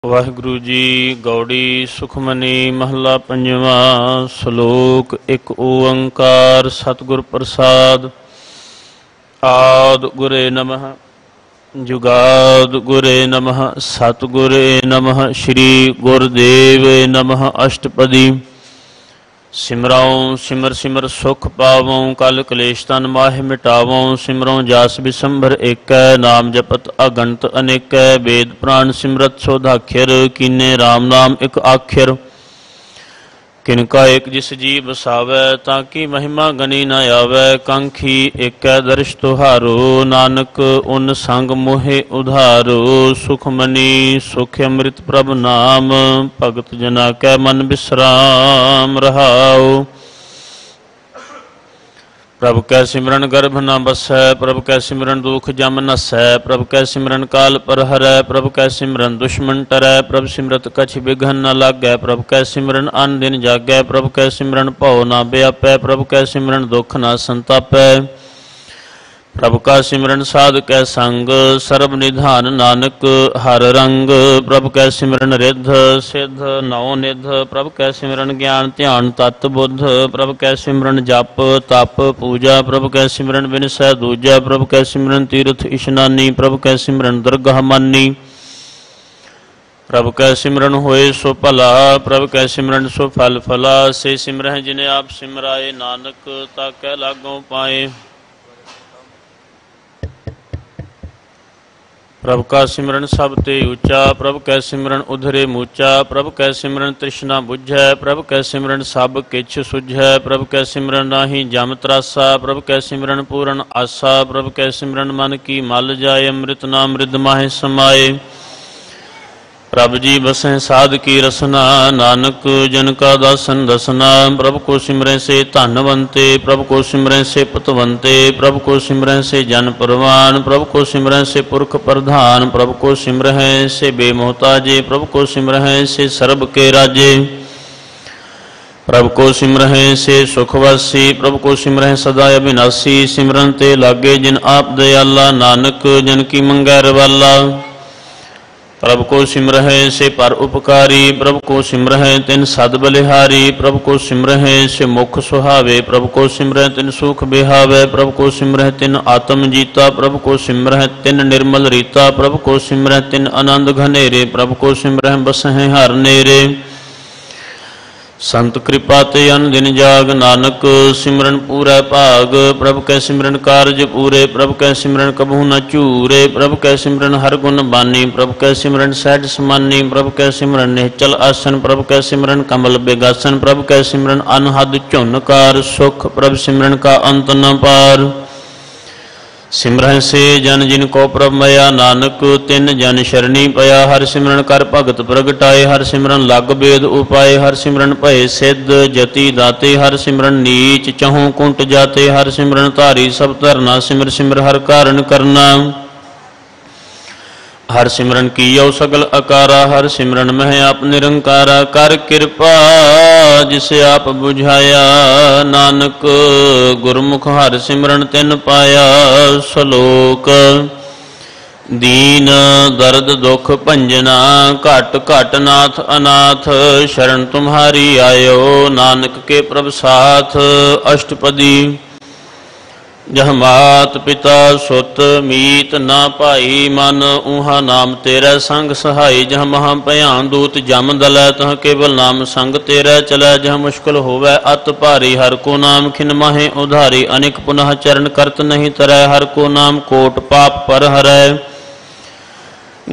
ਵਾਹਿਗੁਰੂ ਜੀ। ਗੌੜੀ ਸੁਖਮਨੀ ਮਹੱਲਾ ਪੰਜਵਾ। ਸ਼ਲੋਕ। ਇੱਕ ਓੰਕਾਰ ਸਤਿਗੁਰ ਪ੍ਰਸਾਦ। ਆਦਿ ਗੁਰੇ ਨਮః ਜੁਗਾਦਿ ਗੁਰੇ ਨਮঃ ਸਤਿਗੁਰੇ ਨਮঃ ਸ਼੍ਰੀ ਗੁਰਦੇਵੇ ਨਮঃ। ਅਸ਼ਟਪਦੀ। ਸਿਮਰਾਉ ਸਿਮਰ ਸਿਮਰ ਸੁਖ ਪਾਵਉ ਕਲ ਕਲੇਸ਼ ਤਨ ਮਾਹਿ ਮਿਟਾਵਉ। ਸਿਮਰਉ ਜਾਸ ਬਿਸੰਭਰ ਏਕੈ ਨਾਮ ਜਪਤ ਅਗਣਤ ਅਨੇਕੈ। ਵੇਦ ਪ੍ਰਾਣ ਸਿਮਰਤ ਸੋਧਾਖਿਰ ਕੀਨੇ ਰਾਮ ਨਾਮ ਇਕ ਆਖਿਰ। ਕਿਨਕਾ ਏਕ ਜਿਸ ਜੀ ਬਸਾਵੈ ਤਾਂ ਕੀ ਮਹਿਮਾ ਗਨੀ ਨ ਆਵੈ। ਕੰਖੀ ਏਕੈ ਦਰਸ਼ ਤੁਹਾਰੋ ਨਾਨਕ ਉਨ ਸੰਗ ਮੋਹਿ ਉਧਾਰੋ। ਸੁਖਮਨੀ ਸੁਖ ਅੰਮ੍ਰਿਤ ਪ੍ਰਭ ਨਾਮ ਭਗਤ ਜਨਾ ਕੈ ਮਨ ਬਿਸਰਾਮ ਰਹਾਉ। ਪ੍ਰਭ ਕੈ ਸਿਮਰਨ ਗਰਭ ਨ ਬਸੈ ਪ੍ਰਭ ਕੈ ਸਿਮਰਨ ਦੁਖ ਜਮ ਨਸੈ। ਪ੍ਰਭ ਕੈ ਸਿਮਰਨ ਕਾਲ ਪਰ ਹਰੈ ਪ੍ਰਭ ਕੈ ਸਿਮਰਨ ਦੁਸ਼ਮਨ ਟਰੈ। ਪ੍ਰਭ ਸਿਮਰਤ ਕਛ ਬਿਘਨ ਨ ਲਾਗੈ ਪ੍ਰਭ ਕੈ ਸਿਮਰਨ ਅਨ ਦਿਨ ਜਾਗੈ। ਪ੍ਰਭ ਕੈ ਸਿਮਰਨ ਭਉ ਨ ਬਿਆਪੈ ਪ੍ਰਭ ਕੈ ਸਿਮਰਨ ਦੁਖ ਨ ਸੰਤਾਪੈ। ਪ੍ਰਭ ਕਾ ਸਿਮਰਨ ਸਾਧ ਕੈ ਸੰਗ ਸਰਬ ਨਿਧਾਨ ਨਾਨਕ ਹਰ ਰੰਗ। ਪ੍ਰਭ ਕੈ ਸਿਮਰਨ ਰਿੱਧ ਸਿੱਧ ਨੌ ਨਿਧ। ਪ੍ਰਭ ਕੈ ਸਿਮਰਨ ਗਿਆਨ ਧਿਆਨ ਤਤ ਬੁੱਧ। ਪ੍ਰਭ ਕੈ ਸਿਮਰਨ ਜਪ ਤਪ ਪੂਜਾ। ਪ੍ਰਭ ਕੈ ਸਿਮਰਨ ਬਿਨਸੈ ਦੂਜਾ। ਪ੍ਰਭ ਕੈ ਸਿਮਰਨ ਤੀਰਥ ਇਸ਼ਨਾਨੀ। ਪ੍ਰਭ ਕੈ ਸਿਮਰਨ ਦਰਗਾਹ ਮਾਨੀ। ਪ੍ਰਭ ਕੈ ਸਿਮਰਨ ਹੋਏ ਸੋ ਭਲਾ ਪ੍ਰਭ ਕੈ ਸਿਮਰਨ ਸੋ ਫਲ ਫਲਾ। ਸੇ ਸਿਮਰਹਿ ਜਿਨੇ ਆਪ ਸਿਮਰਾਏ ਨਾਨਕ ਤਾ ਕੈ ਲਾਗੋਂ ਪਾਏ। ਪ੍ਰਭ ਕਾ ਸਿਮਰਨ ਸਭ ਤੇ ਉੱਚਾ ਪ੍ਰਭ ਕੈ ਸਿਮਰਨ ਉਧਰੇ ਮੂਚਾ। ਪ੍ਰਭ ਕੈ ਸਿਮਰਨ ਤ੍ਰਿਸ਼ਨਾ ਬੁਝੈ ਪ੍ਰਭ ਕੈ ਸਿਮਰਨ ਸਭ ਕਿਛ ਸੁਝੈ। ਪ੍ਰਭ ਕੈ ਸਿਮਰਨ ਨਾਹੀ ਜਮ ਤਰਾਸਾ ਪ੍ਰਭ ਕੈ ਸਿਮਰਨ ਪੂਰਨ ਆਸਾ। ਪ੍ਰਭ ਕੈ ਸਿਮਰਨ ਮਨ ਕੀ ਮਲ ਜਾਏ ਅੰਮ੍ਰਿਤ ਨਾਮ ਰਿਧ ਮਾਹਿ ਸਮਾਏ। ਪ੍ਰਭ ਜੀ ਬਸੈ ਸਾਧ ਕੀ ਰਸਨਾ ਨਾਨਕ ਜਨ ਕਾ ਦਾਸਨ ਦਸਨਾ। ਪ੍ਰਭ ਕੋ ਸਿਮਰੈ ਸੇ ਧਨਵੰਤੇ ਪ੍ਰਭ ਕੋ ਸਿਮਰੈ ਸੇ ਪਤਵੰਤੇ। ਪ੍ਰਭ ਕੋ ਸਿਮਰੈ ਸੇ ਜਨ ਪਰਵਾਨ ਪ੍ਰਭ ਕੋ ਸਿਮਰੈ ਸੇ ਪੁਰਖ ਪ੍ਰਧਾਨ। ਪ੍ਰਭ ਕੋ ਸਿਮਰਹਿ ਸੇ ਬੇਮੋਹਤਾਜੇ ਪ੍ਰਭ ਕੋ ਸਿਮਰਹਿ ਸੇ ਸਰਬ ਕੇ ਰਾਜੇ। ਪ੍ਰਭ ਕੋ ਸਿਮਰਹਿ ਸੇ ਸੁਖਵਾਸੀ ਪ੍ਰਭ ਕੋ ਸਿਮਰਹਿ ਸਦਾ ਅਬਿਨਾਸੀ। ਸਿਮਰਨ ਤੇ ਲਾਗੇ ਜਿਨ ਆਪ ਦਇਆਲਾ ਨਾਨਕ ਜਨ ਕੀ ਮੰਗੈ ਰਵਾਲਾ। ਪ੍ਰਭ ਕੋ ਸਿਮਰਹਿ ਸੇ ਪਰ ਉਪਕਾਰੀ ਪ੍ਰਭ ਕੋ ਸਿਮਰਹਿ ਤਿਨ ਸਦ ਬਲਿਹਾਰੀ। ਪ੍ਰਭ ਕੋ ਸਿਮਰਹਿ ਸੇ ਮੁਖ ਸੁਹਾਵੇ ਪ੍ਰਭ ਕੋ ਸਿਮਰਹਿ ਤਿਨ ਸੁਖ ਬਿਹਾਵੇ। ਪ੍ਰਭ ਕੋ ਸਿਮਰਹਿ ਤਿਨ ਆਤਮ ਜੀਤਾ ਪ੍ਰਭ ਕੋ ਸਿਮਰਹਿ ਤਿਨ ਨਿਰਮਲ ਰੀਤਾ। ਪ੍ਰਭ ਕੋ ਸਿਮਰਹਿ ਤਿਨ ਆਨੰਦ ਘਨੇਰੇ ਪ੍ਰਭ ਕੋ ਸਿਮਰਹਿ ਬਸਹਿ ਹਰ ਨੇਰੇ। ਸੰਤ ਕਿਰਪਾ ਤੇ ਅਨ ਦਿਨ ਜਾਗ ਨਾਨਕ ਸਿਮਰਨ ਪੂਰੈ ਭਾਗ। ਪ੍ਰਭ ਕੈ ਸਿਮਰਨ ਕਾਰਜ ਪੂਰੇ ਪ੍ਰਭ ਕੈ ਸਿਮਰਨ ਕਬਹੂ ਨ ਝੂਰੇ। ਪ੍ਰਭ ਕੈ ਸਿਮਰਨ ਹਰ ਗੁਣ ਬਾਨੀ ਪ੍ਰਭ ਕੈ ਸਿਮਰਨ ਸਹਿਜ ਸਮਾਨੀ। ਪ੍ਰਭ ਕੈ ਸਿਮਰਨ ਨਿਹਚਲ ਆਸਨ ਪ੍ਰਭ ਕੈ ਸਿਮਰਨ ਕਮਲ ਬਿਗਾਸਨ। ਪ੍ਰਭ ਕੈ ਸਿਮਰਨ ਅਨਹਦ ਝੁਨਕਾਰ ਸੁਖ ਪ੍ਰਭ ਸਿਮਰਨ ਕਾ ਅੰਤ ਨ ਪਾਰ। ਸਿਮਰਹਿ ਸੇ ਜਨ ਜਿਨ ਕੋ ਪ੍ਰਭ ਮਇਆ ਨਾਨਕ ਤਿਨ ਜਨ ਸ਼ਰਣੀ ਪਿਆ। ਹਰ ਸਿਮਰਨ ਕਰ ਭਗਤ ਪ੍ਰਗਟਾਏ ਹਰ ਸਿਮਰਨ ਲਗ ਬੇਦ ਉਪਾਏ। ਹਰ ਸਿਮਰਨ ਭਏ ਸਿੱਧ ਜਤੀ ਦਾਤੇ ਹਰ ਸਿਮਰਨ ਨੀਚ ਚਹੋਂ ਕੁੰਟ ਜਾਤੇ। ਹਰ ਸਿਮਰਨ ਧਾਰੀ ਸਭ ਧਰਨਾ ਸਿਮਰ ਸਿਮਰ ਹਰ ਕਾਰਨ ਕਰਨਾ। ਹਰ ਸਿਮਰਨ ਕੀਓ ਸਗਲ ਅਕਾਰਾ ਹਰ ਸਿਮਰਨ ਮਹਿ ਆਪ ਨਿਰੰਕਾਰਾ। ਕਰ ਕਿਰਪਾ ਜਿਸ ਆਪ ਬੁਝਾਇਆ ਨਾਨਕ ਗੁਰਮੁਖ ਹਰ ਸਿਮਰਨ ਤਿਨ ਪਾਇਆ। ਸ਼ਲੋਕ। ਦੀਨ ਦਰਦ ਦੁਖ ਭੰਜਨਾ ਘਟ ਘਟ ਨਾਥ ਅਨਾਥ। ਸ਼ਰਨ ਤੁਮਹਾਰੀ ਆਇਓ ਨਾਨਕ ਕੇ ਪ੍ਰਭ ਸਾਥ। ਅਸ਼ਟਪਦੀ। ਜਹ ਮਾਤ ਪਿਤਾ ਸੁਤ ਮੀਤ ਨਾ ਭਾਈ ਮਨ ਊਹਾ ਨਾਮ ਤੇਰਾ ਸੰਗ ਸਹਾਈ। ਜਹ ਮਹਾ ਭਿਆਨ ਦੂਤ ਜਮ ਦਲੈ ਤਹ ਕੇਵਲ ਨਾਮ ਸੰਗ ਤੇਰਾ ਚਲੈ। ਜਹ ਮੁਸ਼ਕਿਲ ਹੋਵੈ ਅਤ ਭਾਰੀ ਹਰ ਕੋ ਨਾਮ ਖਿਨ ਮਾਹੇ ਉਧਾਰੀ। ਅਨੇਕ ਪੁਨః ਚਰਨ ਕਰਤ ਨਹੀਂ ਤਰੈ ਹਰ ਕੋ ਨਾਮ ਕੋਟ ਪਾਪ ਪਰ ਹਰੈ।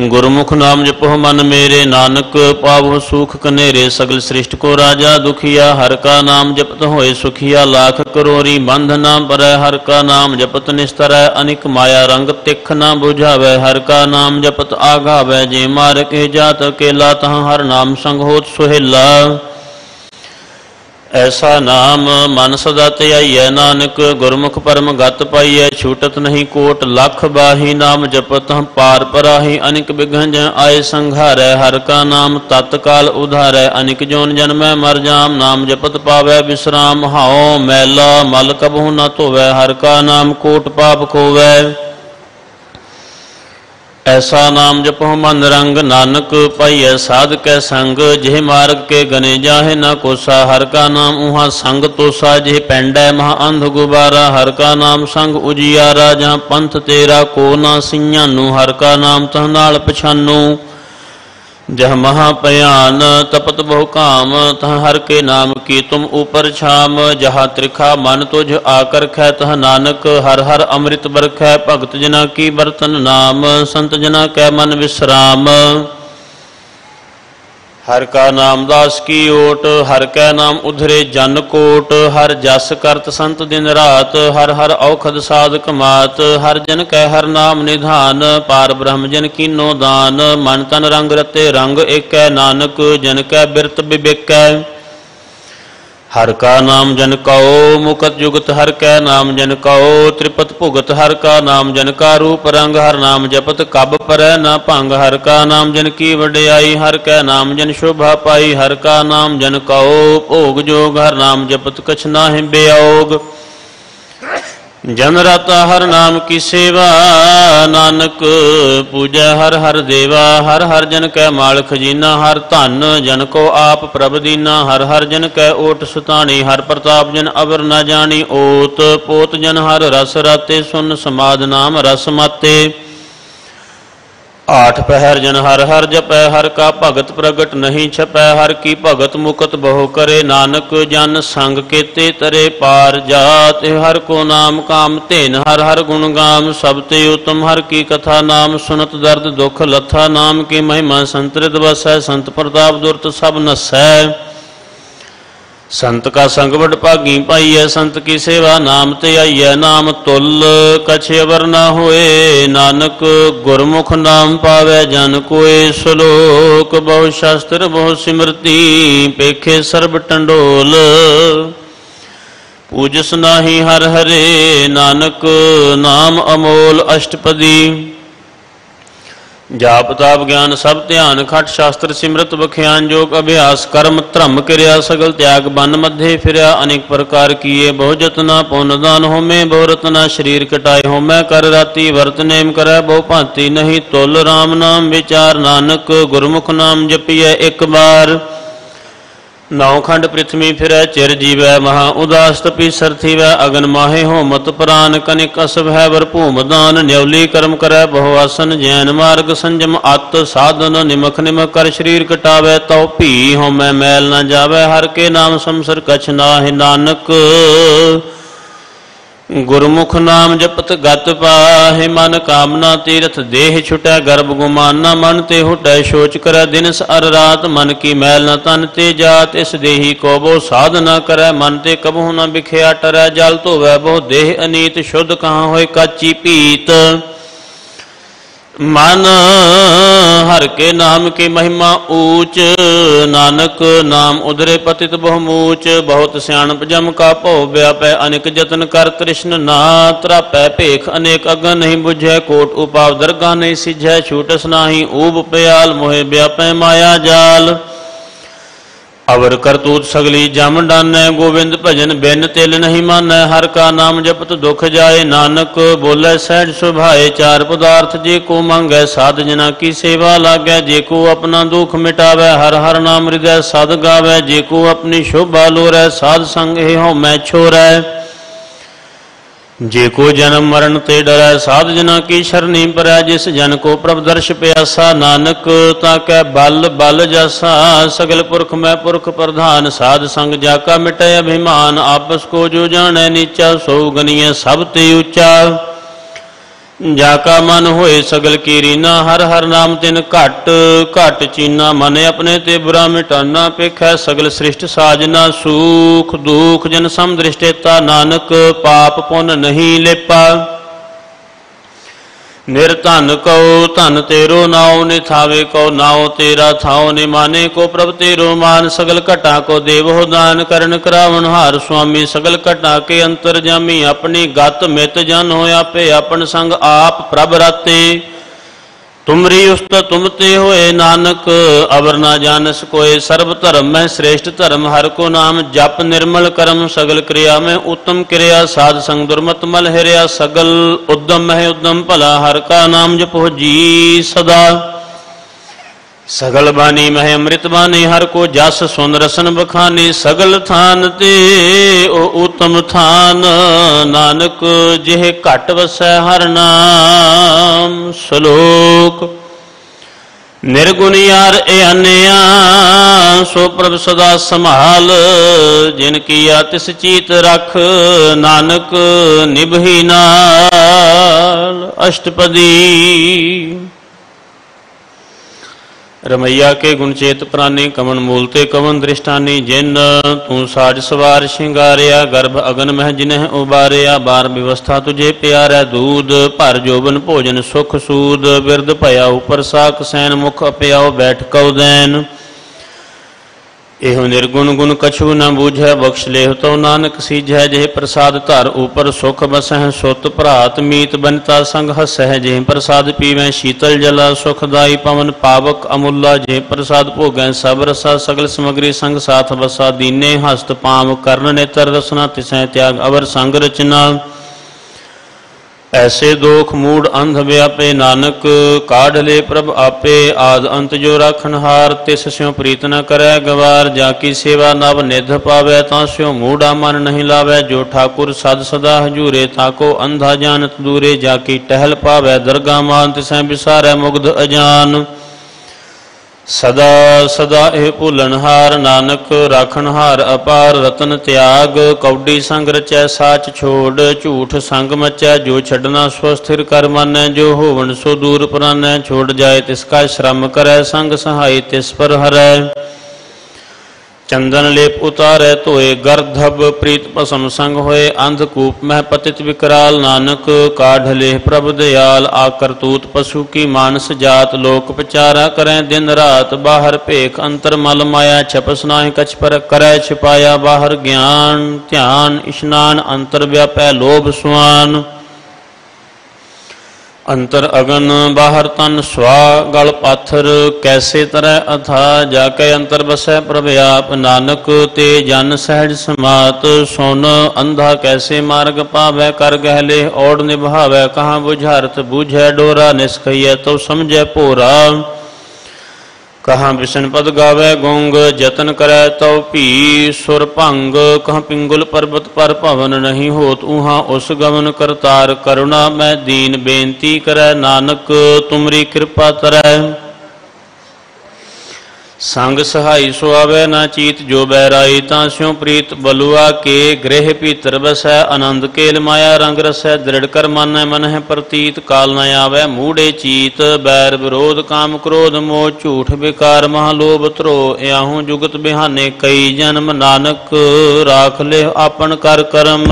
ਗੁਰਮੁਖ ਨਾਮ ਜਪੋ ਮਨ ਮੇਰੇ ਨਾਨਕ ਪਾਵਹੁ ਸੂਖ ਕਨੇਰੇ। ਸਗਲ ਸ੍ਰਿਸ਼ਟ ਕੋ ਰਾਜਾ ਦੁਖੀਆ ਹਰ ਕਾ ਨਾਮ ਜਪਤ ਹੋਏ ਸੁਖੀਆ। ਲਾਖ ਕਰੋਰੀ ਬੰਧ ਨਾ ਪਰੈ ਹਰ ਕਾ ਨਾਮ ਜਪਤ ਨਿਸਤਰੈ। ਅਨਿਕ ਮਾਇਆ ਰੰਗ ਤਿਖ ਨਾ ਬੁਝਾਵੈ ਹਰ ਕਾ ਨਾਮ ਜਪਤ ਆਘਾਵੈ। ਜੇ ਮਾਰ ਕੇ ਜਾਤ ਅਕੇਲਾ ਤਹਾਂ ਹਰ ਨਾਮ ਸੰਗ ਹੋਤ ਸੁਹੇਲਾ। ਐਸਾ ਨਾਮ ਮਨ ਸਦਾ ਧਿਆਈਐ ਨਾਨਕ ਗੁਰਮੁਖ ਪਰਮ ਗਤ ਪਾਈਐ। ਛੂਟਤ ਨਹੀਂ ਕੋਟ ਲੱਖ ਬਾਹੀ ਨਾਮ ਜਪਤ ਪਾਰ ਪਰਾਹੀ। ਅਨਿਕ ਬਿਘਨ ਆਏ ਸੰਘਾਰੈ ਹਰ ਕਾ ਨਾਮ ਤਤਕਾਲ ਉਧਾਰੈ। ਅਨਿਕ ਜੋਨ ਜਨਮੈ ਮਰ ਜਾਮ ਨਾਮ ਜਪਤ ਪਾਵੈ ਬਿਸਰਾਮ। ਹਾਉ ਮੈਲਾ ਮਲ ਕਬਹੂ ਨ ਧੋਵੈ ਹਰ ਕਾ ਨਾਮ ਕੋਟ ਪਾਪ ਖੋਵੈ। ऐसा नाम जपो मन रंग, नानक पाइय साध कै संग। जिह मार्ग के गने जाहे न कोसा, हर का नाम उहाँ संग तोसा। जिह पैंडै महा अंध गुबारा, हर का नाम संग उजियारा। जहाँ पंथ तेरा को ना सियानु, हर का नाम तह नाल पछानु। जह महापयान तपत बहु काम, तह हर के नाम की तुम ऊपर छाम। जहाँ त्रिखा मन तुझ आकर खे, तह नानक हर हर अमृत बरखै। भगत जना की बर्तन नाम, संत जना कै मन विश्राम। हर का नाम दास की ओट, हर कै नाम उधरे जन कोट। हर जस करत संत दिन रात, हर हर औखद साधक मात। हर जन कै हर नाम निधान, पार ब्रह्म जन कीनो दान। मन तन रंग रते रंग एकै, नानक जन कै बिरत बिबेकै। हर का नाम जन कहो मुकत जुगत, हर कै नाम जन कहो त्रिपत भुगत। हर का नाम जन का रूप रंग, हर नाम जपत कब परै न भंग। हर का नाम जन की वड्याई, हर कै नाम जन शोभा पाई। हर का नाम जन कहो भोग जोग, हर नाम जपत कछ नाहि बेयोग। जन राता हर नाम की सेवा, नानक पूजै हर हर देवा। हर हर जन कै माल खजीना, हर धन जन को आप प्रभ दीना। हर हर जन कै ओट सुतानी, हर प्रताप जन अवर न जानी। ओत पोत जन हर रस राते, सुन समाध नाम रस माते। आठ पहर जन हर हर जपै, हर का भगत प्रगट नहीं छपै। हर की भगत मुकत बहु करे, नानक जन संग केते तरे पार जात। हर को नाम काम तेन, हर हर गुण गाम सब ते उत्तम। हर की कथा नाम सुनत दर्द दुख लथा। नाम की महिमा संतरित बसै, संत प्रताप दुरत सब नसै। संत का संग बड़ भागी पाइय, संत की सेवा नाम ते आइय। नाम तुल कछ अवर न होए, नानक गुरमुख नाम पावै जन कोय। श्लोक बहु शास्त्र बहु सिमरती, पेखे सर्ब टंडोल। पूजस नाही हर हरे, नानक नाम अमोल अष्टपदी। जाप ताप ज्ञान सब ध्यान, खट शास्त्र सिमरत बख्यान। योग अभ्यास कर्म धर्म क्रिया, सगल त्याग बन मध्य फिरया। अनेक प्रकार किए बहु जतना, पुन दान होमे बहु रतना। शरीर कटाए होमै कर राती, वर्त नेम करै बहु भांति। नहीं तुल राम नाम विचार, नानक गुरमुख नाम जपिए एक बार। नौ खंड पृथ्वी फिरै चिर जीवै, महा उदास तपी सर थीवै। अगन माहे हो मत प्रान, कनिक असभ है वर भूम दान। न्यौली कर्म करै बहु आसन, जैन मार्ग संजम अत। साधन निमख निमख कर शरीर कटावै, तौ भी होमै मैल न जावै। हर के नाम समसर कछ नाहि, नानक गुरमुख नाम जपत गत पाहि। मन कामना तीरथ देह छुटै, गर्भ गुमाना मन ते हुटै। सोच करै दिनस अर रात, मन की मैल न तन ते जात। इस देही को बो साध न करै, मन ते कबहु न बिखया टरै। जल धोवै बहु देह अनीत, शुद्ध कहाँ होय काची पीत। मन हर के नाम की महिमा ऊंच, नानक नाम उधरे पतित बहुमूच। बहुत सियाणप जम का भौ व्यापै, अनेक जतन कर तृष्ण ना त्रापै। भेख अनेक अगन नहीं बुझै, कोट उपाव दरगाह नहीं सिझै। छूटस नाही ऊब प्याल, मोहे व्यापै माया जाल। अवर करतूत सगली जम डानै, गोविंद भजन बिन तिल नहीं मानै। हर का नाम जपत दुख जाए, नानक बोलै सहज सुभाए। चार पदार्थ जे को मांगै, साध जना की सेवा लागै। जे को अपना दुख मिटावै, हर हर नाम हृदय साध गावै। जे को अपनी शोभा लोरै, साध संग हे होमै छोरै। जे को जन्म मरण ते डरै, साध जना की शरणी परै। जिस जन को प्रभ दर्श प्यासा, नानक ताकै बल बल जासा। सगल पुरख में पुरख प्रधान, साध संग जाका मिटै अभिमान। आपस को जो जानै नीचा, सो गनिय सब ते ऊंचा। जाका मन होए सगल की रीना, हर हर नाम तिन घट घट चीना। मन अपने ते बुरा मिटाना, पेखै सगल सृष्ट साजना। सुख दुख जन सम दृष्टेता, नानक पाप पुन नहीं लेपा। निर्धन कहो धन तेरो, नाओ निथावे को नाओ तेरा। थाओ निमाने को प्रभ तेरो मान, सगल घटा को देवो दान। करण करावन हार स्वामी, सगल घटा के अंतर जामी। अपनी गत मित जन हो आपे, अपन संग आप प्रभ राते। तुमरी उस्तत तुमते होए नानक, अवर ना जानस कोय। सर्व धर्म में श्रेष्ठ धर्म हर को नाम, जप निर्मल कर्म सगल क्रिया में उत्तम क्रिया। साध संग दुर्मत मल हिरिया, सगल उद्यम है उद्यम भला। हर का नाम जपो जी सदा, सगल बानी मह अमृत बानी। हर को जस सुन रसन बखानी, सगल थान ते ओ उत्तम थान। नानक जिह घट वसै हर नाम। श्लोक निर्गुण यार ए अन्या, सो प्रभ सदा संभाल। जिन किया तिस चीत रख, नानक निभही नाल। अष्टपदी। रमैया के गुणचेत प्राणी, कवन मूलते कवन दृष्टानी। जिन तू साज सवार शिंगारिया, गर्भ अगन मह जिन्ह उबारिया। बार व्यवस्था तुझे प्यारा, दूध भर जोबन भोजन सुख सूद। बिरद भया ऊपर साक सैन, मुख अपयाओ बैठ कौ दैन। एहो निर्गुण गुण कछु न बूझै, बख्श लेह तो नानक सीझै। जेह प्रसाद धर ऊपर सुख बसह, सुत भरात मीत बनता संग हसह। जेह प्रसाद पीवै शीतल जला, सुखदाई पवन पावक अमूला। जेह प्रसाद भोगै सब रसा, सगल समग्री संग साथ बसा। दीने हस्त पाम कर्ण नेत्र रसना, तिसै त्याग अवर संग रचना। ऐसे दोख मूड अंध व्यापे, नानक काढ़ ले प्रभ आपे। आद अंत जो राखन हार, तिस स्यों प्रीत न करै गवार। जाकी सेवा नव निध पावै, तां स्यों मूढ़ा मन नहीं लावै। जो ठाकुर सद सदा हजूरे, ताको अंधा जानत दूरे। जाकी टहल पावै दरगाह मान, तिसै बिसारै मुग्ध अजान। सदा सदा एह भूलनहार, नानक राखनहार अपार। रतन त्याग कौडी संग रचै, साच छोड़ झूठ संग मचै। जो छड़ना सो स्थिर कर मानै, जो होवन सो दूर परानै। छोड़ जाए तिसका श्रम करै, संग सहाय तिस पर हरै। चंदन लेप उतारे धोए, गर्धब प्रीत भसम संग होए। अंधकूप मह पतित विकराल, नानक काढ़ लेह प्रभ दयाल। आकरतूत पशु की मानस जात, लोक पचारा करें दिन रात। बाहर भेख अंतर मल माया, छपस नाहि कछ पर करै छिपाया। बाहर ज्ञान ध्यान स्नान, अंतर व्यापै लोभ सुआन। अंतर अगन बाहर तन स्वा, गल पाथर कैसे तरह अथा। जाके अंतर बसै प्रभ आप, नानक ते जन सहज समात। सुन अंधा कैसे मार्ग पावै, कर गहले ओढ़ निभावै। कहाँ बुझारत बूझै डोरा, निष्कहियै तो समझै भोरा। कहाँ विष्ण पद गावै गुंग, जतन करै तो भी सुर भंग। कहाँ पिंगुल पर्वत पर भवन नहीं होत, उहाँ उस गमन करतार। करुणा मैं दीन बेनती करै, नानक तुमरी कृपा तरै। संग सहाई सुआवै ना चीत, जो बैराई तां स्यों प्रीत। बलुआ के गृह भीतर बसै, आनंद केल माया रंग रसै। दृढ़ कर मानै मन है प्रतीत, काल न आवै मूढ़े चीत। बैर विरोध काम क्रोध मोह, झूठ विकार महालोभ त्रो। याहूँ जुगत बिहाने कई जन्म, नानक राख ले आपन कर कर्म।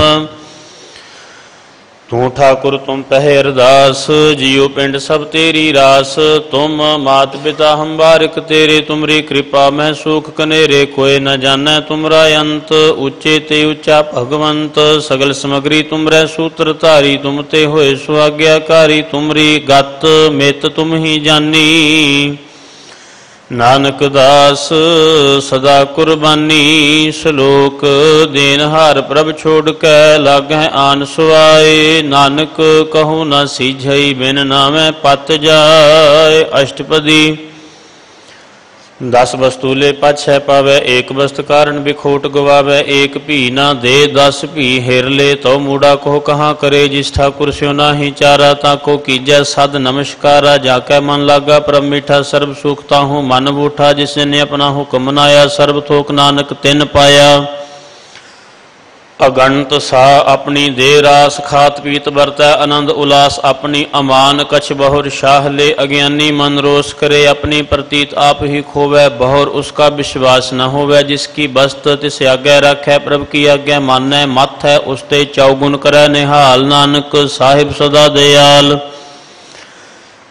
तू ठाकुर तुम पहे अरदास, जियो पिंड सब तेरी रास। तुम मात पिता हम बारिक तेरे, तुमरी कृपा में सुख कनेरे। कोई न जानै तुमरा अंत, ऊंचे ते ऊंचा भगवंत। सगल समग्री तुमरे सूत्र धारी, तुम ते होए सुआज्ञाकारी। तुमरी गत मित तुम ही जानी, नानक दास सदा कुर्बानी। श्लोक देनहार प्रभ छोड़ कै, लागै आन सुआए। नानक कहूँ न सीझई, बिन नामै पत जाय। अष्टपदी। 10 वस्तु ले पाछै पावै, एक वस्त कारण बिखोट गवावै। एक भी ना दे 10 भी हेर ले, तो मूढ़ा को कहाँ करे। जिस ठाकुर स्यों नाहि चारा, ताको कीजै सद नमस्कारा। जाकै मन लागा परम मीठा, सर्व सुख ताहूँ मन बूठा। जिसने अपना हुक्म मनाया, सर्व थोक नानक तिन पाया। अगणत सा अपनी दे रास, खात पीत बरतै आनंद उलास। अपनी अमान कछ बहुर शाह ले, अज्ञानी मन रोष करे। अपनी प्रतीत आप ही खोवै, बहुर उसका विश्वास न होवै। जिसकी बस्त तिस आज्ञा रखै, प्रभ की आज्ञा मानै। मत है उसते चौगुन करै निहाल, नानक साहिब सदा दयाल।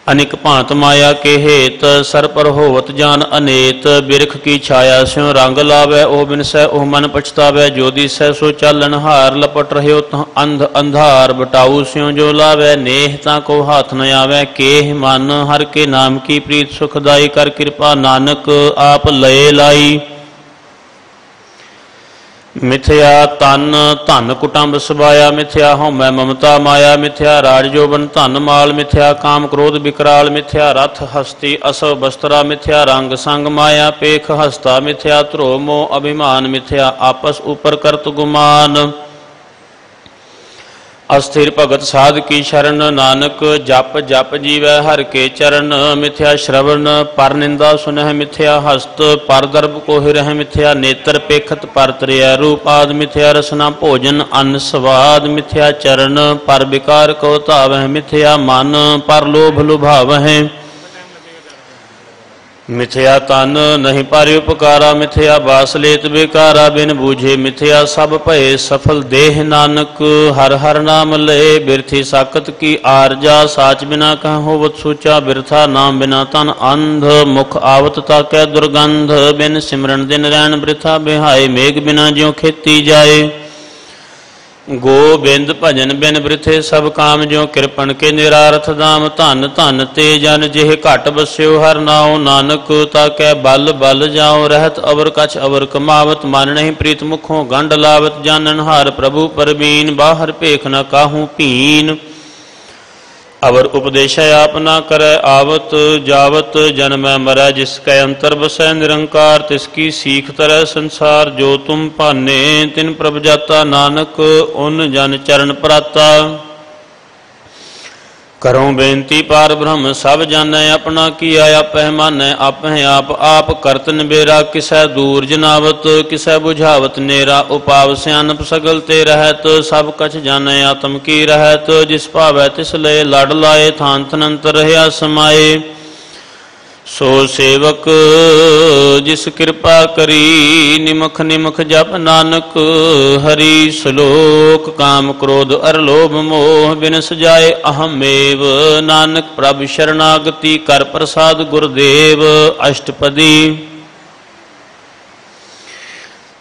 अनिक भांत माया के हेत, सर पर होवत जान अनेत। बिरख की छाया स्यों रंग लावै, ओह बिनसै ओह मन पछतावै। जो दिसै सो चालन हार, लपट रह्यो तह अंध अंधार। बटाऊ स्यों जो लावै, नेह ताको हाथ न आवै। केह मन हर के नाम की प्रीत सुखदाई। कर कृपा नानक आप लये लाई। मिथ्या तन धन कुटुंब सबाया, मिथ्या हौमै ममता माया। मिथ्या राज जोबन धन माल, मिथ्या काम क्रोध विकराल। मिथ्या रथ हस्ती असव बस्त्रा, मिथ्या रंग संग माया। पेख हस्ता मिथ्या ध्रुव मोह अभिमान, मिथ्या आपस ऊपर करत गुमान। अस्थिर भगत साध की शरण, नानक जप जप जीवै हर के चरण। मिथ्या श्रवण पर निंदा सुनह, मिथ्या हस्त पर गर्भ को हिरह। मिथ्या नेत्र पेखत पर त्रिय रूपाद, मिथ्या रसना भोजन अन्न स्वाद। मिथ्या चरण पर विकार को धावह, मिथ्या मन पर लोभ लुभावह। मिथ्या तन नहीं पारि उपकारा, मिथ्या बास लेत बेकारा। बिन बूझे मिथ्या सब भय सफल, देह नानक हर हर नाम लय। बिरथी साकत की आरजा, साच बिना कह होवत सूचा। बिरथा नाम बिना तन अंध, मुख आवत ताकै दुर्गंध। बिन सिमरन दिन रैन बिरथा बिहाय, मेघ बिना ज्यों खेती जाए। गोबिंद भजन बिन बृथे सब काम, ज्यों कृपण के निरारथ दाम। धन धन ते जन जेह घट बस्यो, हर नाओ नानक ताकै बल बल जाओ। रहत अवर कछ अवर कमावत, मन नहीं प्रीत मुखों गंढ लावत। जानन हार प्रभु परबीन, बाहर पेख न काहू पीन। अवर उपदेश आप ना करे आवत, जावत जन्मै मरै जिसकै अंतर बसै निरंकार। तिसकी सीख तरह संसार, जो तुम पाने तिन प्रभ जाता। नानक उन जन चरण प्राता। करो बेनती पार ब्रह्म सब जानै, अपना किया आपह मानै। आपह आप करत निबेरा, किसै दूर जनावत किसै बुझावत नेरा। उपाव सियानप सगल ते रहत, सब कछ जानै आत्म की रहत। जिस भावै तिस लय लड़ लाए, थान तनंतर रह्या समाए। सो सेवक जिस कृपा करी, निमख निमख जप नानक हरि। श्लोक काम क्रोध अर लोभ मोह, बिनस जाए अहमेव। नानक प्रभ शरणागति, कर प्रसाद गुरुदेव। अष्टपदी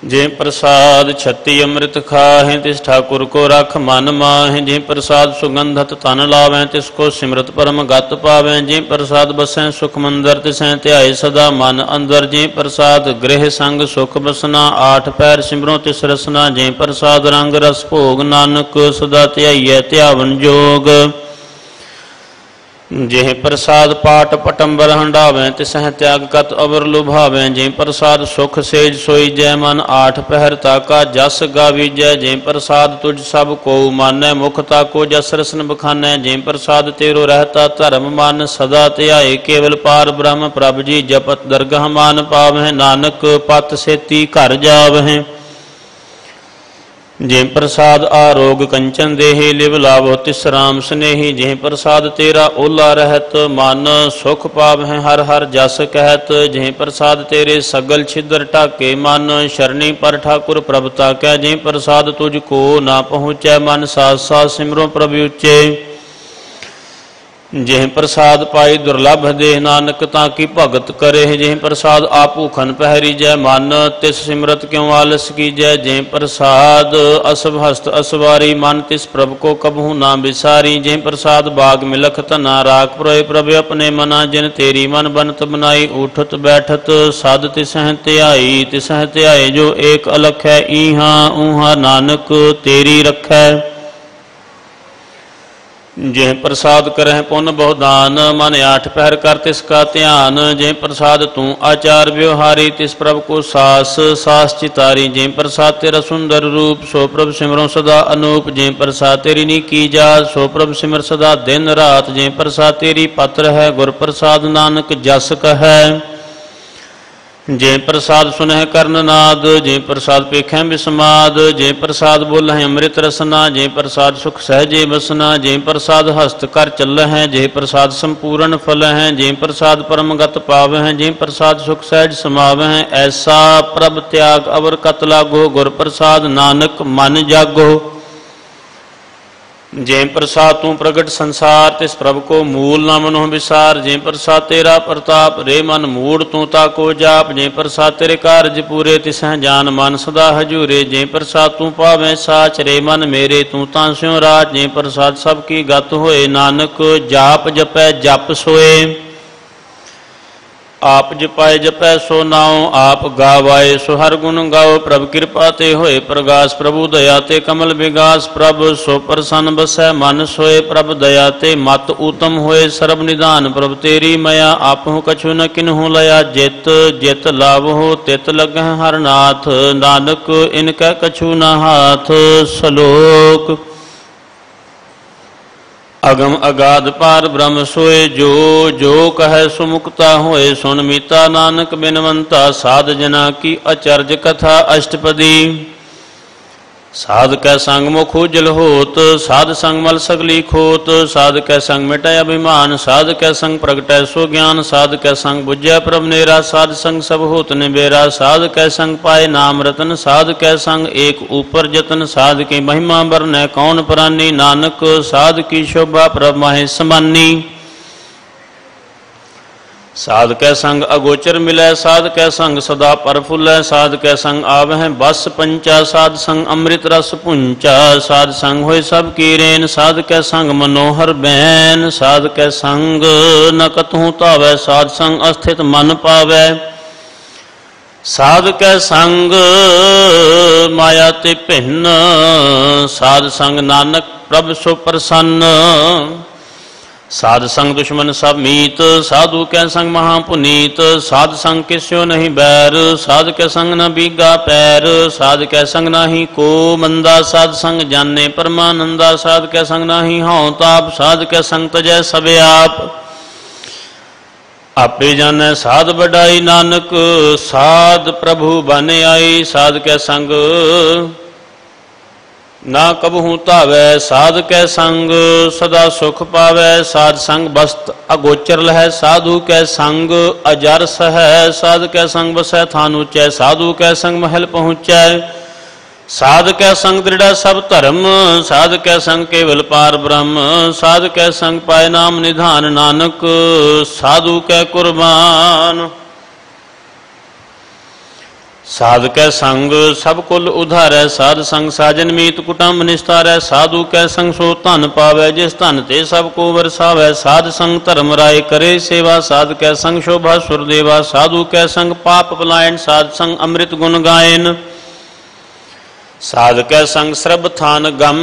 जे प्रसाद छत्ती अमृत खाहे, तिस ठाकुर को रख मन माहे। जे प्रसाद सुगंधत तन लावें, तिसको सिमरत परम गत पावें। जे प्रसाद बसें सुख मंदर, तिसें ध्याए सदा मन अंदर। जे प्रसाद गृह संग सुख बसना, आठ पैर सिमरों तिस रसना। जे प्रसाद रंग रस भोग, नानक सदा ध्याइयै ध्यावन जोग। जेह प्रसाद पाट पटंबर हंडावें, तिसह त्याग कत अवर लुभावें। जे प्रसाद सुख सेज सोई जय, मन आठ पहर ताका जस गावीजै। जे प्रसाद तुझ सब को मानै, मुख ताको जस रसन बखानै। जे प्रसाद तेरो रहता धर्म मन, सदा ध्याए केवल पार ब्रह्म। प्रभ जी जपत दरगह मान पावह, नानक पत सेती घर जावह। जे प्रसाद आरोग कंचन देहि, लिव लाभो तिस राम स्नेही। जे प्रसाद तेरा ओला रहत, मन सुख पावह हर हर जस कहत। जे प्रसाद तेरे सगल छिद्र टाके, मन शरणी पर ठाकुर प्रभ ताकै। जे प्रसाद तुझको ना पहुँचै, मन साथ साथ सिमरो प्रभु उच्चे। जेह प्रसाद पाई दुर्लभ देह, नानक ताकी भगत करे। जेह प्रसाद आप भूखन पहरी जय, मन तिस सिमरत क्यों आलस की जय। जेह प्रसाद असभ हस्त असवारी, मन तिस प्रभ को कबहू ना बिसारी। जेह प्रसाद बाग मिलख तना, राख पुरोय प्रभ अपने मना। जिन तेरी मन बनत बनाई, उठत बैठत साध तिसह ध्याई। तिसह ध्याए जो एक अलख है, ईहा ऊहा नानक तेरी रखै। जेह प्रसाद करह पुन बहुदान, मन आठ पहर कर तिसका ध्यान। जेह प्रसाद तू आचार व्यवहारी, तिस प्रभ को सास सास चितारी। जेह प्रसाद तेरा सुंदर रूप, सो प्रभ सिमरो सदा अनूप। जेह प्रसाद तेरी नीकी जात, सो प्रभ सिमर सदा दिन रात। जेह प्रसाद तेरी पत्र है, गुर प्रसाद नानक जस कहै। जे प्रसाद सुनह कर्ण नाद, जे प्रसाद पेखें बिस्माद। जे प्रसाद बोल है अमृत रसना, जे प्रसाद सुख सहजे बसना। जे प्रसाद हस्त कर चल है, जे प्रसाद संपूर्ण फल है। जे प्रसाद परमगत पाव है, जे प्रसाद सुख सहज समाव है। ऐसा प्रभ त्याग अवर कत लागो, गुर प्रसाद नानक मन जागो। जें प्रसाद तू प्रगट संसार तिस प्रभ को मूल न मनो विसार। जें प्रसाद तेरा प्रताप रे मन मूड तू ताको जाप। जें प्रसाद तेरे कारज पूरे तिसह जान मन सदा हजूरे। जें प्रसाद तू पावे साच रे मन मेरे तू तां स्यों राज। जें प्रसाद सब की गत होए नानक जाप जपै जप सोए। आप जपाए जपै सो नाओ आप गावाए सो हर गुण गाओ। प्रभ कृपा ते होए प्रगास प्रभु दया ते कमल विगास। प्रभ सो प्रसन्न बसै मन सोए प्रभ दया ते मत उत्तम होए सर्ब निधान। प्रभ तेरी मया आपहु कछु न किन्हु लया। जित जित लाभो तित लगह हर नाथ नानक इनका कछु न हाथ। सलोक अगम अगाध पार ब्रह्म सोए जो जो कहे सुमुक्ता होए। सुन मीता नानक बिनवंता साध जना की अचर्ज कथा अष्टपदी। साध कै संग मुख उजल होत साध संग मल सगली खोत। साध कै संग मिटै अभिमान साध कै संग प्रगटै सो ज्ञान। साध कै संग बुझै प्रभ नेरा साध संग सब होत निबेरा। साध कै संग पाए नाम रतन साध कै संग एक ऊपर जतन। साध की महिमा बरनै कौन प्राणी नानक साध की शोभा प्रभ माहे समानी। साध कै संग अगोचर मिलै साध कै संग सदा परफुल्लै। साध कै संग आवह बस पंचा साध संग अमृत रस पुंचा। साध संग होय सब की रेन साध कै संग मनोहर बैन। साध कै संग न कतहु तावै साध संग अस्थित मन पावै। साध कै संग माया ते भिन्न साध संग नानक प्रभ सो प्रसन्न। साध संग दुश्मन सब मीत साधु कै संग महापुनीत। साध संग किस्यो नहीं बैर साध कै संग न बीगा पैर। साध कै संग नाही को मंदा साध संग जाने परमानंदा। साध कै संग नाही हौं ताप साध कै संग तजै सब आप। आपे जानै साध बड़ाई नानक साध प्रभु बन आई। साध कै संग ना कबहू तावै साध कै संग सदा सुख पावै। साध संग बस्त अगोचर लहै साधु कै संग अजर सहै। साध कै संग बसै थान ऊंचै साधु कै संग महल पहुँचै। साध कै संग दृढ़ सब धर्म साध कै संग केवल पार ब्रह्म। साध कै संग पाए नाम निधान नानक साधु कै कुर्बान। साध कै संग सब कुल उधारै साध संग साजन मीत कुटुंब निस्तारै। साधु कै संग सो धन पावै जिस धन ते सब को वरसावै। साध संग धर्म राय करे सेवा साध कै संग शोभा सुरदेवा। साधु कै संग पाप पलायन साध संग अमृत गुण गायन। साध कै संग श्रब थान गम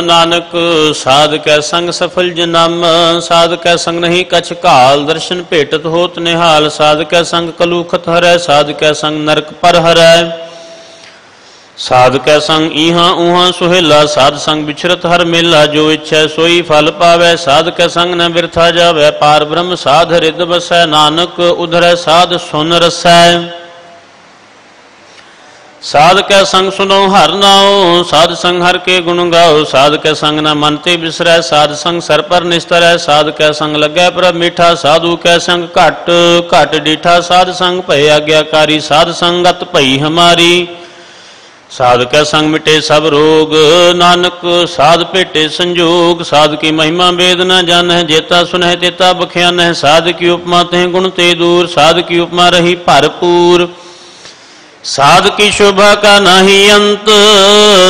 नानक साध कै संग सफल जन्म। साध कै संग नहीं कछ काल दर्शन भेटत होत निहाल। साध कै संग कलूखत हरै साध कै संग नरक पर हरै। साध कै संग इहाँ उहाँ सुहेला साध संग बिछरत हर मेला। जो इच्छै सोई फल पावै साध कै संग न बिरथा जावै। पार ब्रह्म साध हृद बसै नानक उधरै साध सुन रसै। साध कै संग सुनो हर नाओ साध संग हर के गुण गाओ। साध कै संग न मन ते बिसरै साध संग सर पर निस्तरै। साध कै संग लगै प्रभ मीठा साधु कै संग घट घट डीठा। साध संग भय आज्ञाकारी साध संगत भई हमारी। साध कै संग मिटे सब रोग नानक साध भेटे संजोग। साध की महिमा वेद न जानह जेता सुनह तेता बख्यानह। साध की उपमा तें गुण ते दूर साध की उपमा रही भरपूर। साध की शोभा का नाही अंत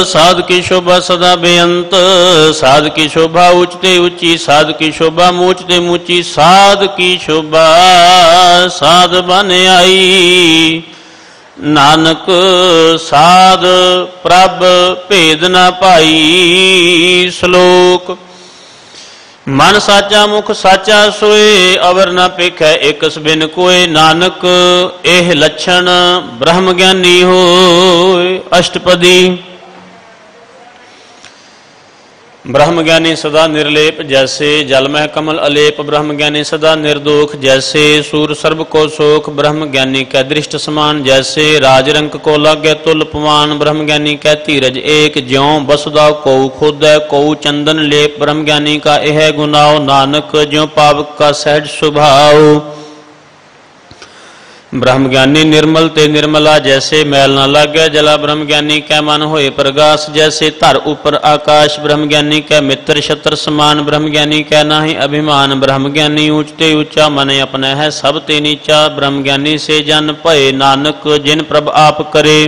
साध की शोभा सदा बेअंत। साध की शोभा ऊंचते ऊंची साध की शोभा मूचते मूची। साध की शोभा साध बन आई नानक साध प्रभ भेद न पाई। श्लोक मन साचा मुख साचा सोए अवर न पेखै एकस बिन कोय। नानक एह लक्षण ब्रह्म ज्ञानी होय। अष्टपदी ब्रह्म ज्ञानी सदा निर्लेप जैसे जल में कमल अलेप। ब्रह्म ज्ञानी सदा निर्दोष जैसे सूर सर्व को शोक। ब्रह्म ज्ञानी कै दृष्ट समान जैसे राजरंक को लागे तुल पवान। ब्रह्म ज्ञानी कै धीरज एक ज्यों बसुदा को खोदै को चंदन लेप। ब्रह्म ज्ञानी का यह गुनाओ नानक ज्यों पावक का सहज स्वभाव। ब्रह्म ज्ञानी निर्मल ते निर्मला, जैसे मैल न लागे जला। ब्रह्म ज्ञानी कै मन होए प्रगास, जैसे धर ऊपर आकाश। ब्रह्म ज्ञानी कै मित्र छत्र समान, ब्रह्म ज्ञानी कै नाहि अभिमान। ब्रह्म ज्ञानी ऊंच ते ऊंचा, मन अपने है सब ते नीचा। ब्रह्म ज्ञानी से जन भये नानक, जिन प्रभ आप करे।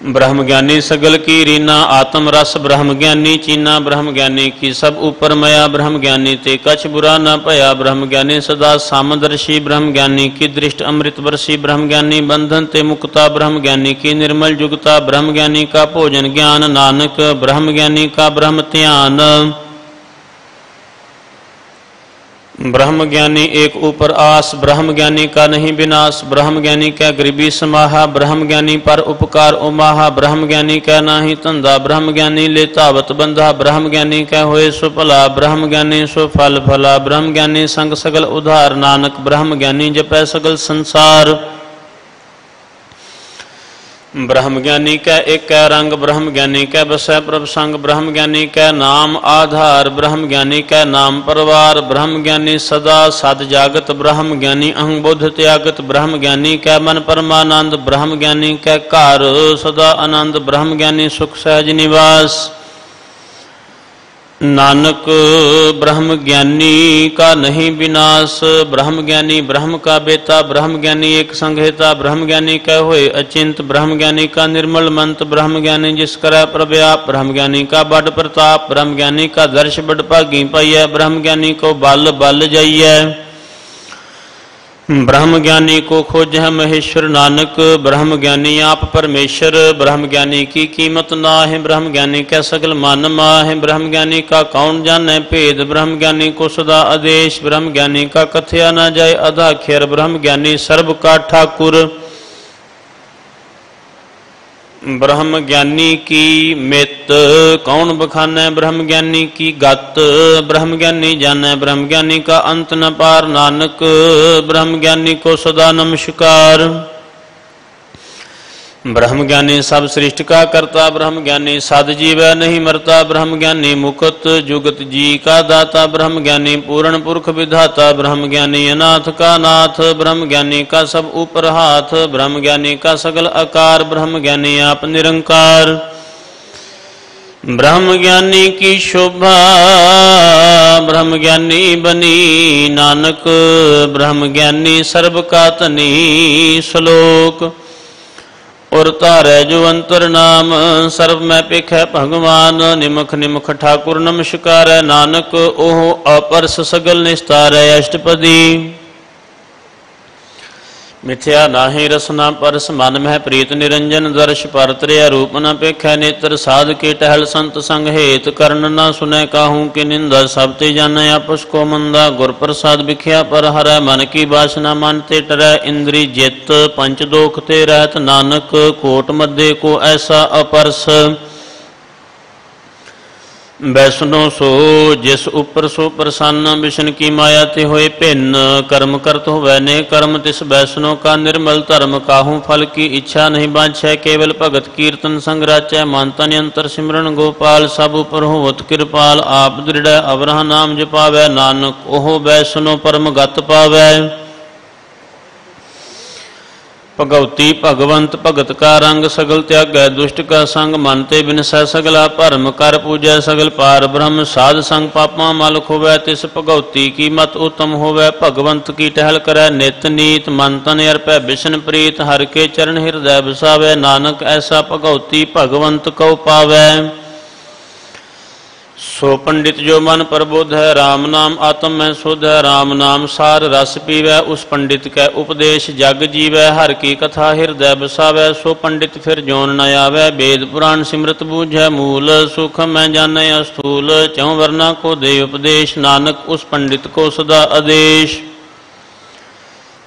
ब्रह्म ज्ञानी सगल की रीना, आत्म रस ब्रह्म ज्ञानी चीना। ब्रह्म ज्ञानी की सब ऊपर मया, ब्रह्म ज्ञानी ते कछ बुरा न भया। ब्रह्म ज्ञानी सदा सामदर्शी, ब्रह्म ज्ञानी की दृष्ट अमृत वर्षी। ब्रह्म ज्ञानी बंधन ते मुक्ता, ब्रह्म ज्ञानी की निर्मल जुगता। ब्रह्म ज्ञानी का भोजन ज्ञान, नानक ब्रह्म ज्ञानी का ब्रह्म ध्यान। ब्रह्म ज्ञानी एक ऊपर आस, ब्रह्म ज्ञानी का नहीं विनाश। ब्रह्म ज्ञानी क्या गरीबी समाहा, ब्रह्म ज्ञानी पर उपकार उमाहा। ब्रह्म ज्ञानी क्या नाही धंधा, ब्रह्म ज्ञानी ले तावत बंधा। ब्रह्म ज्ञानी क्या होए सो भला, ब्रह्म ज्ञानी सो फल फला। ब्रह्म ज्ञानी संग सगल उधार, नानक ब्रह्म ज्ञानी जपै सगल संसार। ब्रह्म ज्ञानी कै एक रंग, ब्रह्म ज्ञानी कै बसै प्रभ संग। ब्रह्म ज्ञानी कै नाम आधार, ब्रह्म ज्ञानी कै नाम परवार। ब्रह्म ज्ञानी सदा सद जागत, ब्रह्म ज्ञानी अहं बुध त्यागत। ब्रह्म ज्ञानी कै मन परमानंद, ब्रह्म ज्ञानी कै घर सदा आनंद। ब्रह्म ज्ञानी सुख सहज निवास, नानक ब्रह्म ज्ञानी का नहीं विनाश। ब्रह्म ज्ञानी ब्रह्म का बेता, ब्रह्म ज्ञानी एक संघेता। ब्रह्म ज्ञानी कह होए अचिंत, ब्रह्म ज्ञानी का निर्मल मंत। ब्रह्म ज्ञानी जिस करे प्रव्याप, ब्रह्म ज्ञानी का बड़ प्रताप। ब्रह्म ज्ञानी का दर्श बड़ भागी पाइय, ब्रह्म ज्ञानी को बल बल जाइय। ब्रह्म ज्ञानी को खोज है महेश्वर, नानक ब्रह्म ज्ञानी आप परमेश्वर। ब्रह्म ज्ञानी की कीमत ना है, ब्रह्म ज्ञानी का सगल मान माहे। ब्रह्म ज्ञानी का कौन जाने भेद, ब्रह्म ज्ञानी को सदा आदेश। ब्रह्म ज्ञानी का कथया न जाए अधाख्यर, ब्रह्म ज्ञानी सर्व का ठाकुर। ब्रह्म ज्ञानी की मित कौन बखाने, ब्रह्म ज्ञानी की गत ब्रह्म ज्ञानी जाने। ब्रह्म ज्ञानी का अंत न पार, नानक ब्रह्म ज्ञानी को सदा नमस्कार। ब्रह्म ज्ञानी सब सृष्टि का करता, ब्रह्म ज्ञानी साध जीव नहीं मरता। ब्रह्म ज्ञानी मुकुत जुगत जी का दाता, ब्रह्म ज्ञानी पूर्ण पुरख विधाता। ब्रह्म ज्ञानी अनाथ का नाथ, ब्रह्म ज्ञानी का सब ऊपर हाथ। ब्रह्म ज्ञानी का सगल आकार, ब्रह्म ज्ञानी आप निरंकार। ब्रह्म ज्ञानी की शोभा ब्रह्म ज्ञानी बनी, नानक ब्रह्म ज्ञानी सर्व का धनी। श्लोक और तारै जो अंतर नाम, सर्व में पिख है भगवान। निमख निमख ठाकुर नमस्कार, नानक ओह अपरस सगल निस्तार। अष्टपदी मिथ्या नाहि रसना परस, मन में प्रीत निरंजन। दर्श पर त्रिया रूप न पेख, नेत्र साध के टहल संत संग हेत। कर्ण न सुने काहू की निंदा, सब ते जाने आपस को मंदा। गुर प्रसाद बिख्या पर हरै, मन की वासना मन ते टरै। इंद्री जित पंच दोख ते रहत, नानक कोट मध्य को ऐसा अपरस। वैष्णो सो जिस ऊपर सो प्रसन्न, विष्णु की माया ते होए भिन्न। कर्म करत होवै ने कर्म, तिस वैष्णो का निर्मल धर्म। काहू फल की इच्छा नहीं बांछै, केवल भगत कीर्तन संग राचै। मन तन अंतर सिमरन गोपाल, सब ऊपर होवत कृपाल। आप दृढ़ अवरह नाम जपावै, नानक ओह वैष्णो परम गत पावै। भगवती भगवंत भगत का रंग, सगल त्यागै दुष्ट का संग। मन ते बिनसै सगला भरम, कर पूजै सगल पार ब्रह्म। साध संग पापा मल खोवै, तिस भगवती की मत उत्तम होवै। भगवंत की टहल करै नित नीत, मन तन अर्पै बिशन प्रीत। हर के चरण हृदय बसावै, नानक ऐसा भगवती भगवंत को पावै। सो पंडित जो मन प्रबोध है, राम नाम आत्म में शुद्ध है। राम नाम सार रस पीवै, उस पंडित कै उपदेश जग जीवै। हर की कथा हृदय बसावै, सो पंडित फिर जोन न आवै। वेद पुराण सिमरत बूझै मूल, सुख में जानै अस्थूल। चौं वर्णा को दे उपदेश, नानक उस पंडित को सदा आदेश।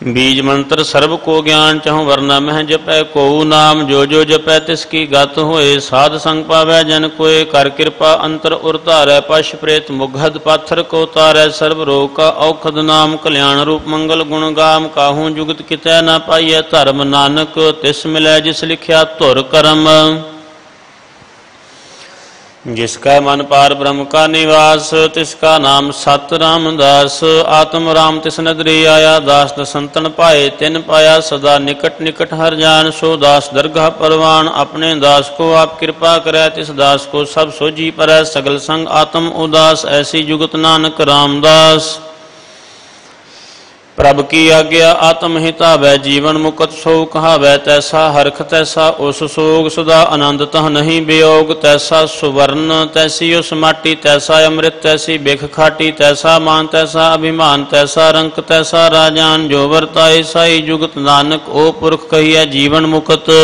बीज मंत्र सर्व को ज्ञान, चहुं वर्णा मह जपै को नाम। जो जो जपै तिसकी गत होए, साध संग पावै जन कोय। कर कृपा अंतर उरतारै, पश प्रेत मुगध पाथर को तारै। सर्व रोग का औखद नाम, कल्याण रूप मंगल गुण गाम। काहूँ जुगत कितै न पाइय धर्म, नानक तिस मिलै जिस लिखिया धुर करम। जिसका मन पार ब्रह्म का निवास, तिसका नाम सत रामदास। आत्म राम तिस नगरी आया, दास दसंतन पाए तिन पाया। सदा निकट निकट हर जान, सो दास दरगाह परवान। अपने दास को आप कृपा करे, तिस दास को सब सोझी परै। सगल संग आत्म उदास, ऐसी जुगत नानक रामदास। प्रभ की आज्ञा आत्म हितावै, जीवन मुकत सो कहावै। तैसा हरख तैसा उस सोग, सदा आनंद तह नहीं वियोग। तैसा सुवर्ण तैसी उस माटी, तैसा अमृत तैसी बिख खाटी। तैसा मान तैसा अभिमान, तैसा रंक तैसा राजान। जो वर्ताए साई जुगत, नानक ओ पुरख कहिया जीवन मुकत।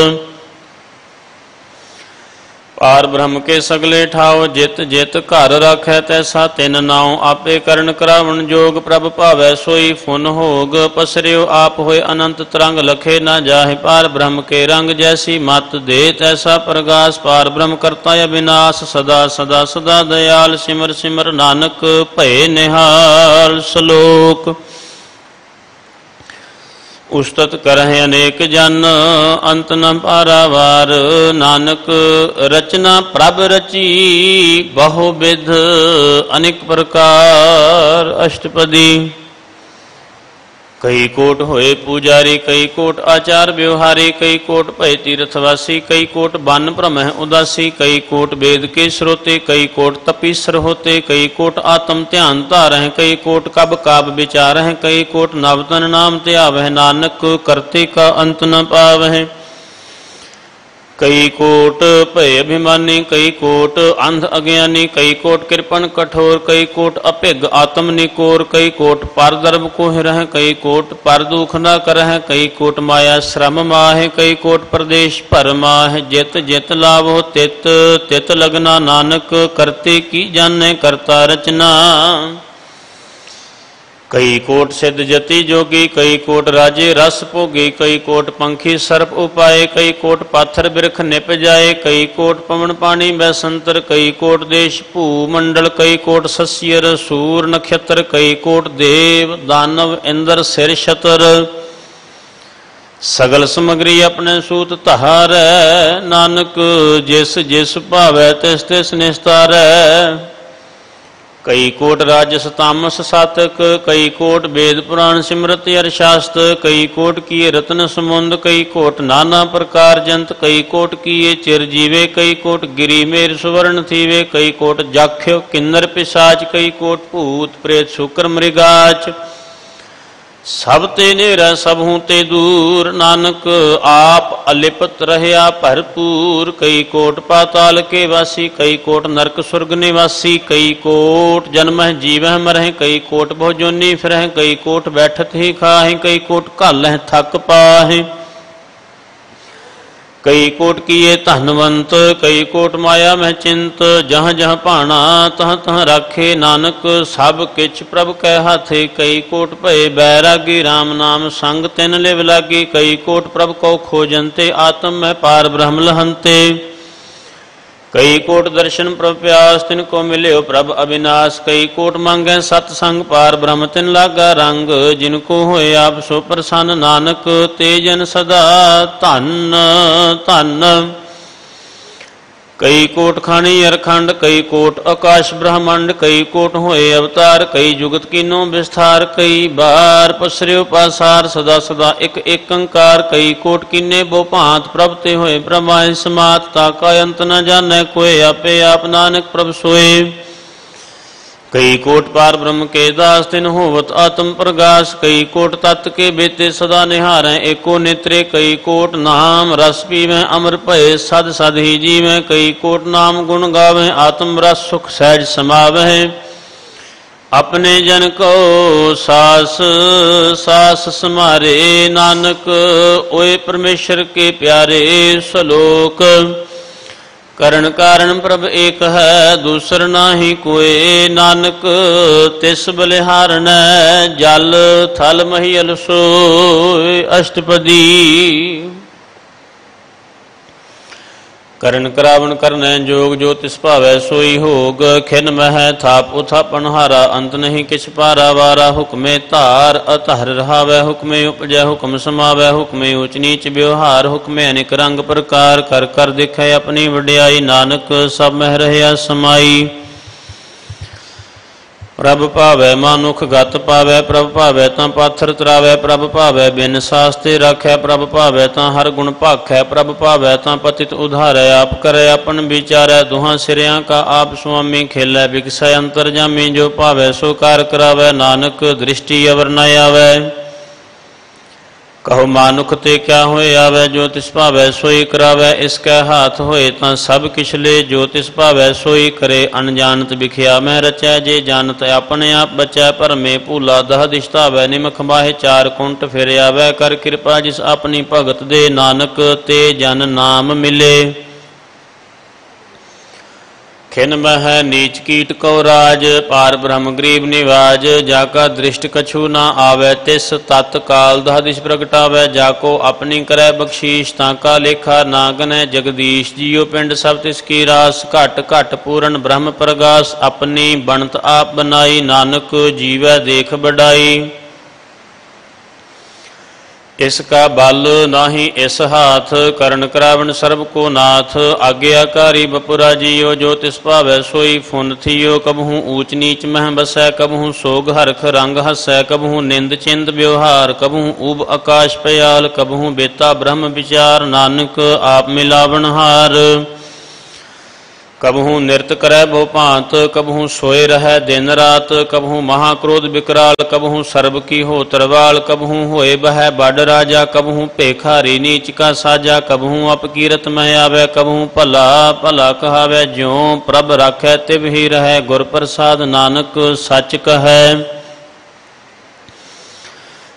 पार ब्रह्म के सगले ठाव, जित जित घर राखै तैसा तिन नाव। आपे करण करावण जोग, प्रभ भावै सोई फुन होग। पसरियो आप होए अनंत तरंग, लखे ना जाहि पार ब्रह्म के रंग। जैसी मत दे तैसा प्रगास, पार ब्रह्म करता अविनाश। सदा सदा सदा दयाल, सिमर सिमर नानक भय निहाल। श्लोक। उस्तत करहि अनेक जन, अंत न पारावार। नानक रचना प्रभ रची, बहुविध अनेक प्रकार। अष्टपदी। कई कोट होए पुजारी, कई कोट आचार व्यवहारी। कई कोट भय तीर्थवासी, कई कोट बन भ्रमह उदासी। कई कोट वेद के श्रोते, कई कोट तपीसर होते। कई कोट आत्म ध्यान धारह, कई कोट कब काब विचारह। कई कोट नवतन नाम त्यावह, नानक करते का अंत न पावह। कई कोट भय अभिमानी, कई कोट अंध अज्ञानी। कई कोट कृपण कठोर, कई कोट अभिग आत्म निकोर। कई कोट पर दर्भ को हिरह, कई कोट पर दुख न करह। कई कोट माया श्रम माह, कई कोट प्रदेश पर माह। जित जित लाभ हो तित तित लगना, नानक करते की जाने करता रचना। कई कोट सिद्ध जति जोगी, कई कोट राजे रस भोगी। कई कोट पंखी सर्प उपाय, कई कोट पाथर बिरख निप जाए। कई कोट पवन पानी बैसंतर, कई कोट देश भूमंडल। कई कोट सस्यर सूर नक्षत्र, कई कोट देव दानव इंद्र सिर छतर। सगल समग्री अपने सूत तहारै, नानक जिस जिस भावै तिस तिस निस्तारै। कई कोट राजस तामस सातक, कई कोट वेद पुराण सिमरति अर शास्त्र। कई कोट किए रत्न समुंद, कई कोट नाना प्रकार जंत। कई कोट किए चिर जीवे, कई कोट गिरी मेर सुवर्ण थीवे। कई कोट जाख्यो किन्नर पिशाच, कई कोट भूत प्रेत शुक्र मृगाच। सब ते नेरा सब हूँ ते दूर, नानक आप अलिपत रहया भरपूर। कई कोट पाताल के वासी, कई कोट नरक स्वर्ग निवासी। कई कोट जन्मह जीवह मरह, कई कोट बहुजोनी फिरह। कई कोट बैठत ही खाहे, कई कोट घालह थक पाहे। कई कोट किए धनवंत, कई कोट माया में चिंत। जहाँ जहाँ भाना तह तह राखे, नानक सब किछ प्रभ कै हाथे। कई कोट भय बैरागी, राम नाम संग तिन लिव लागी। कई कोट प्रभ को खोजंते, आत्म में पार ब्रह्म लहंते। कई कोट दर्शन प्रभ प्यास, तिनको मिल्यो प्रभ अविनाश। कई कोट मांगै सतसंग, पार ब्रह्म तिन लागा रंग। जिनको होए आप सो प्रसन्न, नानक ते जन सदा धन धन। कई कोट खानी अरखंड, कई कोट आकाश ब्रह्मांड। कई कोट होए अवतार, कई जुगत कीनो विस्तार। कई बार पसर्यो पासार, सदा सदा एक एकंकार। कई कोट कीने बो भांत, प्रभ ते होए ब्रह्माय समात। ताका अंत न जाने कोय, आपे आप नानक प्रभ सोए। कई कोट पार ब्रह्म के दास, तिन होवत आत्म प्रगास। कई कोट तत् के बेते सदा निहारै, एको नेत्रे। कई कोट नाम रस पीवै, अमर भय सद सद ही जीवै। कई कोट नाम गुण गावै, आत्म रस सुख सहज समावै। अपने जन को सास सास समारे, नानक ओए परमेश्वर के प्यारे। श्लोक। करण कारण प्रभ एक है, दूसर नाही कोय। नानक तिस बलिहारण, जल थल महियल सोय। अष्टपदी। ਕਰਨ ਕਰਾਵਣ ਕਰਨੈ ਜੋਗ, ਜੋ ਤਿਸ ਭਾਵੈ ਸੋਈ ਹੋਗ। ਖਿਨ ਮਹਿ ਥਾਪ ਉਥਾਪਨ ਹਾਰਾ, ਅੰਤ ਨਹੀਂ ਕਿਛ ਪਾਰਾ ਵਾਰਾ। ਹੁਕਮੇ ਧਾਰ ਅਧਰ ਰਹਾਵੈ, ਹੁਕਮੇ ਉਪਜੈ ਹੁਕਮ ਸਮਾਵੈ। ਹੁਕਮੇ ਊਚ ਨੀਚ ਵਿਵਹਾਰ, ਹੁਕਮੇ ਅਨੇਕ ਰੰਗ ਪ੍ਰਕਾਰ। ਕਰ ਕਰ ਦੇਖੈ ਆਪਣੀ ਵਡਿਆਈ, ਨਾਨਕ ਸਭ ਮਹਿ ਰਹਿਆ ਸਮਾਈ। ਪ੍ਰਭ ਭਾਵੈ ਮਾਨੁਖ ਗਤ ਪਾਵੈ, ਪ੍ਰਭ ਭਾਵੈ ਤਾਂ ਪਾਥਰ ਤਰਾਵੈ। ਪ੍ਰਭ ਭਾਵੈ ਬਿਨ ਸਾਸਤੇ ਰਾਖੈ, ਪ੍ਰਭ ਭਾਵੈ ਤਾਂ ਹਰ ਗੁਣ ਭਾਖੈ। ਪ੍ਰਭ ਭਾਵੈ ਤਾਂ ਪਤਿਤ ਉਧਾਰੈ, ਆਪ ਕਰੈ ਆਪਨ ਵਿਚਾਰੈ। ਦੁਹਾਂ ਸਿਰਿਆਂ ਕਾ ਆਪ ਸੁਆਮੀ, ਖੇਲੈ ਬਿਕਸੈ ਅੰਤਰਜਾਮੀ। ਜੋ ਭਾਵੈ ਸੋ ਕਾਰ ਕਰਾਵੈ, ਨਾਨਕ ਦ੍ਰਿਸ਼ਟੀ ਅਵਰ ਨ ਆਵੈ। ਕਹੋ ਮਾਨੁਖ ਤੇ ਕਿਆ ਹੋਏ ਆਵੈ, ਜੋ ਤਿਸ ਭਾਵੈ ਸੋਈ ਕਰਾਵੈ। ਇਸ ਕੈ ਹਾਥ ਹੋਏ ਤਾਂ ਸਭ ਕਿਛ ਲੇ, ਜੋ ਤਿਸ ਭਾਵੈ ਸੋਈ ਕਰੇ। ਅਣਜਾਨਤ ਵਿਖਿਆ ਮੈਂ ਰਚੈ, ਜੇ ਜਾਣਤ ਆਪਣੇ ਆਪ ਬਚੈ। ਭਰਮੇ ਭੂਲਾ ਦਹ ਦਿਸ਼ ਧਾਵੈ, ਨਿਮਖ ਬਾਹੇ ਚਾਰ ਕੁੰਟ ਫਿਰ ਆਵੈ। ਕਰ ਕਿਰਪਾ ਜਿਸ ਆਪਣੀ ਭਗਤ ਦੇ, ਨਾਨਕ ਤੇ ਜਨ ਨਾਮ ਮਿਲੇ। ਖਿਨ ਮਹਿ ਨੀਚ ਕੀਟ ਕਉ ਰਾਜ, ਪਾਰ ਬ੍ਰਹਮ ਗਰੀਬ ਨਿਵਾਜ। ਜਾ ਕਾ ਦ੍ਰਿਸ਼ਟ ਕਛੂ ਨਾ ਆਵੈ, ਤਿਸ ਤਤ ਕਾਲ ਦਹ ਦਿਸ਼ ਪ੍ਰਗਟਾਵੈ। ਜਾ ਕੋ ਆਪਣੀ ਕਰੈ ਬਖਸ਼ੀਸ਼, ਤਾਂ ਕਾ ਲੇਖਾ ਨਾ ਗਨੈ ਜਗਦੀਸ਼। ਜੀਉ ਪਿੰਡ ਸਭ ਤਿਸ ਕੀ ਰਾਸ, ਘਟ ਘਟ ਪੂਰਨ ਬ੍ਰਹਮ ਪ੍ਰਗਾਸ। ਆਪਣੀ ਬਣਤ ਆਪ ਬਨਾਈ, ਨਾਨਕ ਜੀਵੈ ਦੇਖ ਬਡਾਈ। ਇਸ ਕਾ ਬਲ ਨਾਹੀ ਇਸ ਹਾਥ, ਕਰਨ ਕਰਾਵਣ ਸਰਬ ਕੋ ਨਾਥ। ਆਗਿਆਕਾਰੀ ਬਪੁਰਾ ਜੀਓ, ਜੋ ਤਿਸ ਭਾਵੈ ਸੋਈ ਫੁਨ ਥੀਓ। ਕਬਹੂ ਊਚ ਨੀਚ ਮਹਿ ਬਸੈ, ਕਬਹੂ ਸੋਗ ਹਰਖ ਰੰਗ ਹਸੈ। ਕਬਹੂ ਨਿੰਦ ਚਿੰਦ ਵਿਵਹਾਰ, ਕਬਹੂ ਊਬ ਆਕਾਸ਼ ਪਿਆਲ। ਕਬਹੂ ਬੇਤਾ ਬ੍ਰਹਮ ਵਿਚਾਰ, ਨਾਨਕ ਆਪ ਮਿਲਾਵਣ ਹਾਰ। ਕਬਹੂ ਨਿਰਤ ਕਰੈ ਬਹੁ ਭਾਂਤ, ਕਬਹੂ ਸੋਏ ਰਹੈ ਦਿਨ ਰਾਤ। ਕਬਹੂ ਮਹਾਕ੍ਰੋਧ ਵਿਕਰਾਲ, ਕਬਹੂ ਸਰਬ ਕੀ ਹੋ ਤਰਵਾਲ। ਕਬਹੂ ਹੋਏ ਬਹਿ ਬਡ ਰਾਜਾ, ਕਬਹੂ ਭੇਖਾਰੀ ਨੀਚ ਕਾ ਸਾਜਾ। ਕਬਹੂ ਅਪਕੀਰਤ ਮਹਿ ਆਵੈ, ਕਬਹੂ ਭਲਾ ਭਲਾ ਕਹਾਵੈ। ਜਿਉ ਪ੍ਰਭ ਰਾਖੈ ਤਿਵ ਹੀ ਰਹੈ, ਗੁਰ ਪ੍ਰਸਾਦ ਨਾਨਕ ਸੱਚ ਕਹੈ।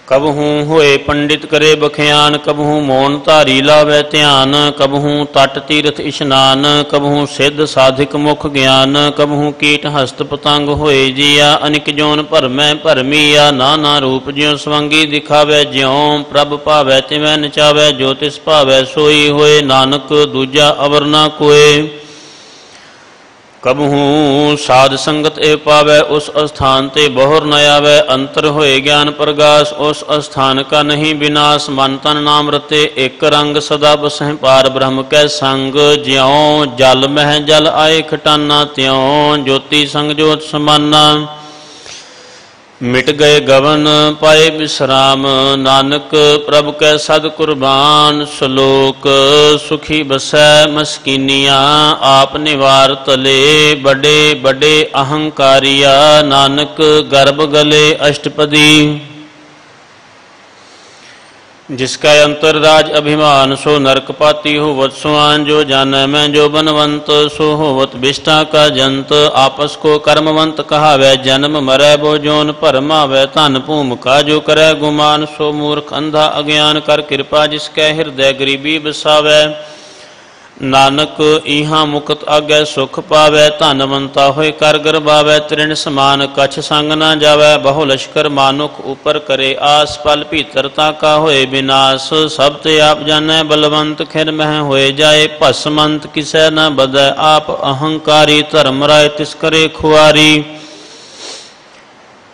ਕਬਹੂ ਹੋਏ ਪੰਡਿਤ ਕਰੇ ਬਖਿਆਨ, ਕਬਹੂ ਮੋਨ ਧਾਰੀ ਲਾਵੈ ਧਿਆਨ। ਕਬਹੂ ਤਟ ਤੀਰਥ ਇਸ਼ਨਾਨ, ਕਬਹੂ ਸਿੱਧ ਸਾਧਿਕ ਮੁਖ ਗਿਆਨ। ਕਬਹੂ ਕੀਟ ਹਸਤ ਪਤੰਗ ਹੋਏ ਜੀਆ, ਅਨਿਕ ਜੋਨ ਭਰਮੈ ਭਰਮੀਆ। ਨਾਨਾ ਰੂਪ ਜਿਉ ਸਵੰਗੀ ਦਿਖਾਵੈ, ਜਿਉ ਪ੍ਰਭ ਭਾਵੈ ਤਿਵੈ ਨਚਾਵੈ। ਜੋ ਤਿਸ ਭਾਵੈ ਸੋਈ ਹੋਏ, ਨਾਨਕ ਦੂਜਾ ਅਵਰ ਨਾ ਕੋਏ। ਕਬਹੂ ਸਾਧ ਸੰਗਤ ਏ ਪਾਵੈ, ਉਸ ਅਸਥਾਨ ਤੇ ਬਹੁਰ ਨ ਆਵੈ। ਅੰਤਰ ਹੋਏ ਗਿਆਨ ਪ੍ਰਗਾਸ, ਉਸ ਅਸਥਾਨ ਕਾ ਨਹੀਂ ਵਿਨਾਸ਼। ਮਨ ਤਨ ਨਾਮ ਰਤੇ ਇਕ ਰੰਗ, ਸਦਾ ਬਸਹਿ ਪਾਰ ਬ੍ਰਹਮ ਕੈ ਸੰਗ। ਜਿਉ ਜਲ ਮਹਿ ਜਲ ਆਏ ਖਟਾਨਾ, ਤਿਉ ਜੋਤੀ ਸੰਗ ਜੋਤ ਸਮਾਨਾ। ਮਿਟ ਗਏ ਗਵਨ ਪਾਏ ਬਿਸਰਾਮ, ਨਾਨਕ ਪ੍ਰਭ ਕੈ ਸਦ ਕੁਰਬਾਨ। ਸ਼ਲੋਕ ਸੁਖੀ ਬਸੈ ਮਸਕੀਨੀਆਂ, ਆਪ ਨਿਵਾਰ ਤਲੇ। ਬੜੇ ਬੜੇ ਅਹੰਕਾਰੀਆ, ਨਾਨਕ ਗਰਭ ਗਲੇ ਅਸ਼ਟਪਦੀ। जिसका अंतर राज अभिमान, सो नरक पाती होवत सुआन। जो जानੈ मैं जो बनवंत, सो होवत विष्ठा का जंत। आपस को कर्मवंत कहावै, जन्म मरै बो जोन भरमावै। धन भूम का जो करै गुमान, सो मूर्ख अंधा अज्ञान। कर कृपा जिसकै हृदय गरीबी बसावै। नानक इहाँ मुक्त आगै सुख पावै। धनवंता होए कर गरबावै, तृण समान कछ संग न जावै। बहु लश्कर मानुख ऊपर करे आस, पल भीतरता का होए विनाश। सब ते आप जानै बलवंत, खिन मह होए जाए भस्मंत। किसै न बदै आप अहंकारी, धर्म राय तिस करे खुआरी।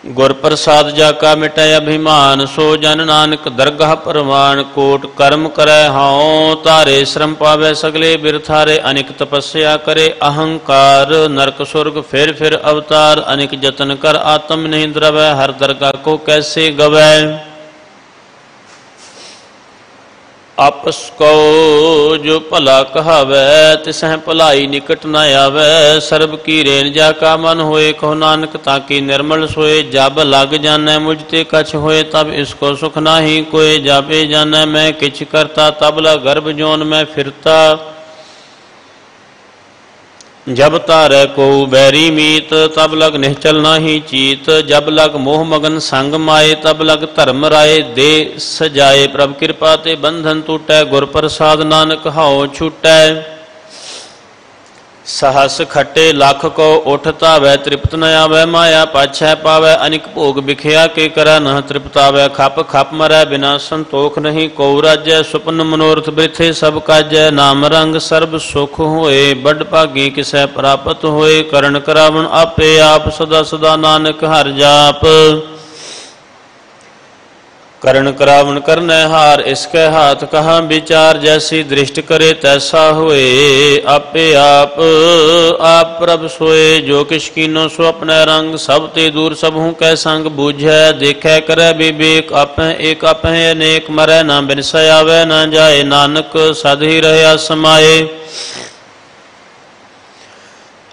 गुर प्रसाद जाका मिटै अभिमान, सो जन नानक दरगाह परवान। कोट कर्म करै हाओ तारे, श्रम पावै सगले बिरथारे। अनिक तपस्या करे अहंकार, नरक सुर्ग फिर अवतार। अनिक जतन कर आत्म नहीं द्रवै, हर दरगाह को कैसे गवै। आपस को जो भला कहावै, तिसह भलाई निकट न आवै। सर्ब की रेन जाका मन होए, कहो नानक ताकि निर्मल सोए। जब लग जानै मुझ ते कछ होए, तब इसको सुख नाही कोय। जाबे जानै मैं किछ करता, तब लग गर्भ जोन में फिरता। जब तारै को बैरी मीत, तब लग निश्चल नाही चीत। जब लग मोह मगन संग माए, तब लग धर्म राय दे सजाए। प्रभ कृपा ते बंधन टूटै, गुर प्रसाद नानक हाओ छूटै। सहस खट्टे लाख को उठता वै तृप्त न आवै माया पाछै पावै अनिक भोग बिखया के करै न तृप्तावै खप खप मरै बिना संतोख नहीं को राजै सुपन मनोरथ बृथे सब काजै नाम रंग सर्ब सुख होए बड़ भागी किसै प्राप्त होए करण करावन आपे आप सदा सदा नानक हर जाप करण करावन करनै हार इसके हाथ कहाँ विचार जैसी दृष्ट करे तैसा होए आपे आप प्रभ सोए जो किश कीनो सो अपने रंग सब ते दूर सब हूँ कै संग बूझै देखै करे विवेक आपै एक आपै अनेक मरै ना बिनसै आवे ना जाए नानक सद ही रहे समाये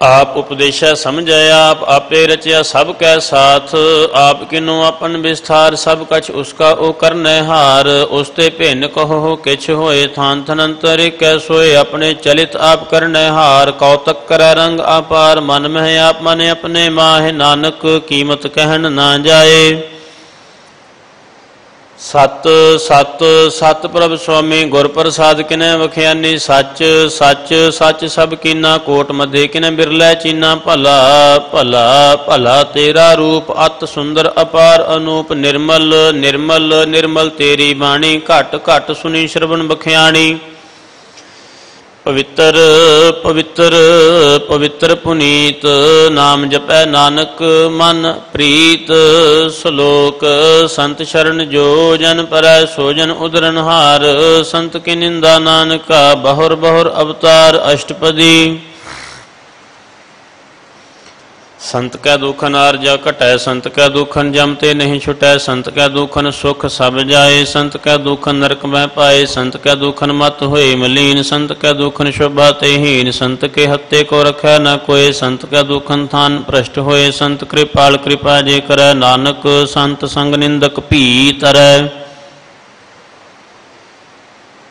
आप उपदेशा समझै आप आपे रचया सब कै साथ आप किनो अपन विस्तार सब कछ उसका ओ करनै हार उसते भिन्न कहो किछ होए थान थनंतर कै सोए अपने चलित आप करनै हार कौतक करै रंग अपार मन मह आप मन अपने माह नानक कीमत कहन ना जाए सत सत सत प्रभ स्वामी गुर प्रसाद किने वखियानी सच सच सच सब कीना कोट मधे किने बिरलै चीना भला भला भला तेरा रूप अत सुंदर अपार अनूप निर्मल निर्मल निर्मल तेरी बाणी घट घट सुनी श्रवण बखियाणी पवित्र पवित्र पवित्र पुनीत नाम जपै नानक मन प्रीत श्लोक संत शरण जो जन परै सो जन उदरन हार संत की निंदा नानका बहुर बहुर अवतार अष्टपदी संत कै दुखन आरजा घटै संत कै दुखन जमते नहीं छुटै संत कै दुखन सुख सब जाए संत कै दुखन नरक में पाए संत कै दुखन मत होए मलीन संत कै दुखन शोभा ते हीन संत के हत्ते को रखै न कोय संत कै दुखन थान भ्रष्ट होए संत कृपाल कृपा जे करै नानक संत संग निंदक भी तरै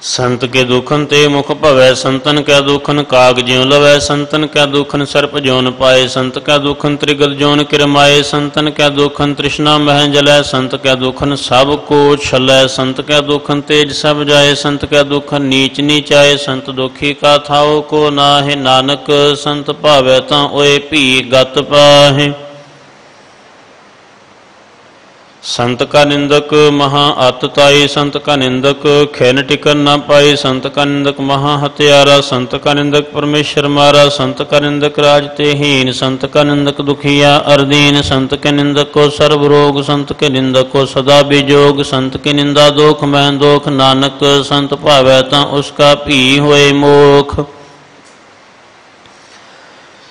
संत के दुखन ते मुख भवै संतन कै दुखन काग ज्यों लवै संतन कै दुखन सर्प जोन पाए संत कै दुखन त्रिगद जोन किरमाए संतन कै दुखन तृष्णा मह जलै संत कै दुखन सब को छलै संत कै दुखन तेज सब जाए संत कै दुखन नीच नीचाए संत दुखी का थाओ को नाहे नानक संत भावै तां ओए भी गत पाहे संत का निंदक महा अतताई संत का निंदक खैन टिकन न पाई संत का निंदक महा हत्यारा संत का निंदक परमेश्वर मारा संत का निंदक राजते हीन संत का निंदक दुखिया अरदीन संत के निंदक को सर्व रोग संत के निंदक को सदा बिजोग संत की निंदा दोख मैं दोख नानक संत भावै तां उसका भी होए मोख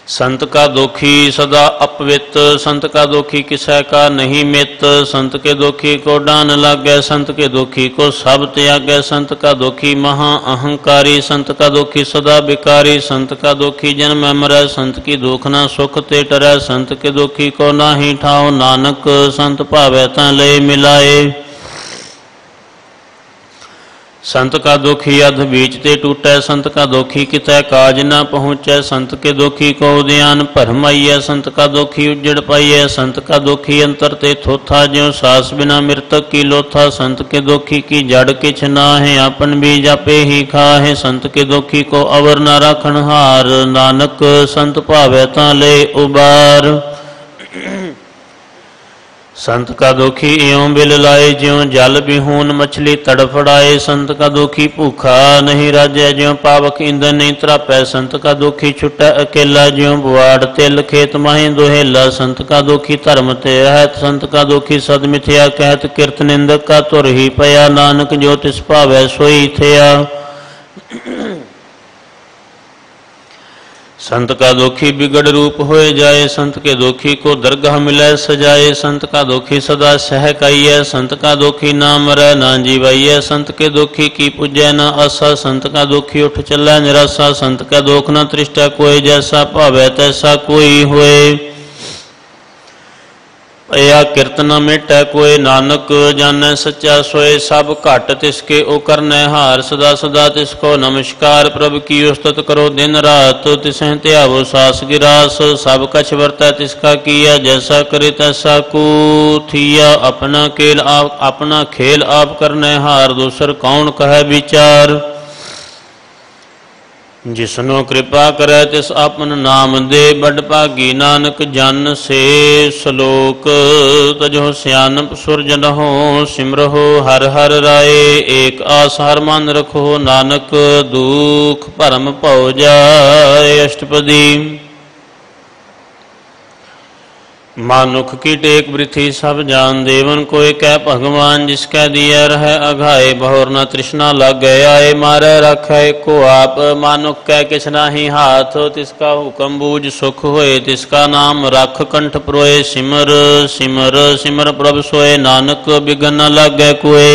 संत का दोखी सदा अपवित संत का दोखी किसै का नहीं मित संत के दोखी को डान लागै संत के दोखी को सब त्यागै संत का दोखी महा अहंकारी संत का दोखी सदा बिकारी संत का दोखी जन्म मरै संत की दुखना सुख ते टरै संत के दोखी को नाहि ठाओ नानक संत भावै तां ले मिलाए संत का दोखी अध बीच ते टूटै संत का दोखी कितै काज न पहुँचै संत के दोखी को उद्यान भरमाइय संत का दोखी उजड़ पाइय संत का दोखी अंतर ते थोथा ज्यों सास बिना मृतक की लोथा संत के दोखी की जड़ किछ नाहे अपन बीज आपे ही खाहे संत के दोखी को अवर न राखन हार नानक संत भावै तां ले उबार संत का दुखी इयों बिल लाए ज्यों जल बिहून मछली तड़फड़ाए संत का दुखी भूखा नहीं राजै ज्यों पावक ईंधन नहीं त्रापै संत का दुखी छुटै अकेला ज्यों बुआड़ तिल खेत माही दुहेला संत का दुखी धर्म ते रहत संत का दुखी सद मिथ्या कहत किरत निंदक का तुर ही पया नानक जो तिस भावै सोई थिया संत का दोखी बिगड़ रूप होए जाए संत के दोखी को दरगाह मिलै सजाए संत का दोखी सदा सहकाइय संत का दोखी ना मरै ना जीवाइय संत के दोखी की पूजै न आसा संत का दोखी उठ चलै निराशा संत का दोख न तृष्टा कोई जैसा भावै तैसा कोई होए या कीर्तन मिटै कोई नानक जानै सच्चा सोए सब घट तिसके ओ करनै हार सदा सदा तिसको नमस्कार प्रभु की उस्तत करो दिन रात तिसह त्यावो सास गिरास सब कछ वर्तै तिसका किया जैसा करे तैसा को थिया अपना खेल आप करनै हार दूसर कौन कहे विचार जिसनो कृपा करे तिस आपन नाम दे, बड़ भागी नानक जन से सलोक। तजो सियानप सुरजनहो, सिमरहो हर हर राय। एक आस हर मन रखो, नानक दुख भरम भौ जाए। अष्टपदी। मानुख की टेक वृथि सब जान, देवन कोई कह भगवान। जिसकै दिया रह अघाए, बहुर न तृष्णा लग गया। आए मारे रखै को आप, मानुख कै किछ नाही हाथ। तिसका हुक्म बूझ सुख होए, तिसका नाम रख कंठ परोए। सिमर सिमर सिमर प्रभ सोए, नानक बिघन न लागै कोय।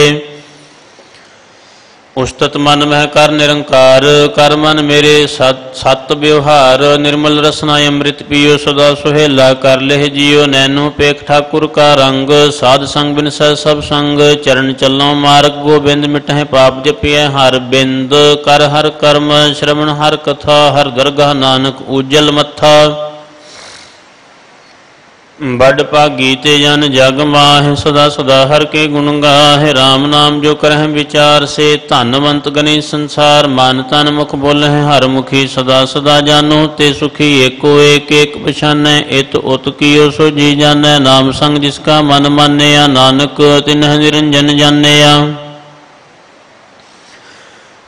उस्तत मन मह कर निरंकार, कर मन मेरे सत व्यवहार। निर्मल रसना अमृत पियो, सदा सुहेला कर लेह जियो। नैनो पेख ठाकुर का रंग, साध संग बिन सह सब संग। चरण चलो मार्ग गोबिंद, मिटह पाप जपिय हर बिंद। कर हर कर्म श्रवण हर कथा, हर दरगाह नानक उज्जल मथा। बड़ भागी ते जन जग माह, सदा सदा हर के गुण गाहे। राम नाम जो करह विचार से, धनवंत गनी संसार। मन तन मुख बोलह हर मुखी, सदा सदा जानो ते सुखी। एको एक एक पछानै, इत उत कियो सो जी जानै। नाम संग जिसका मन मानया, नानक तिन्ह निरंजन जानया।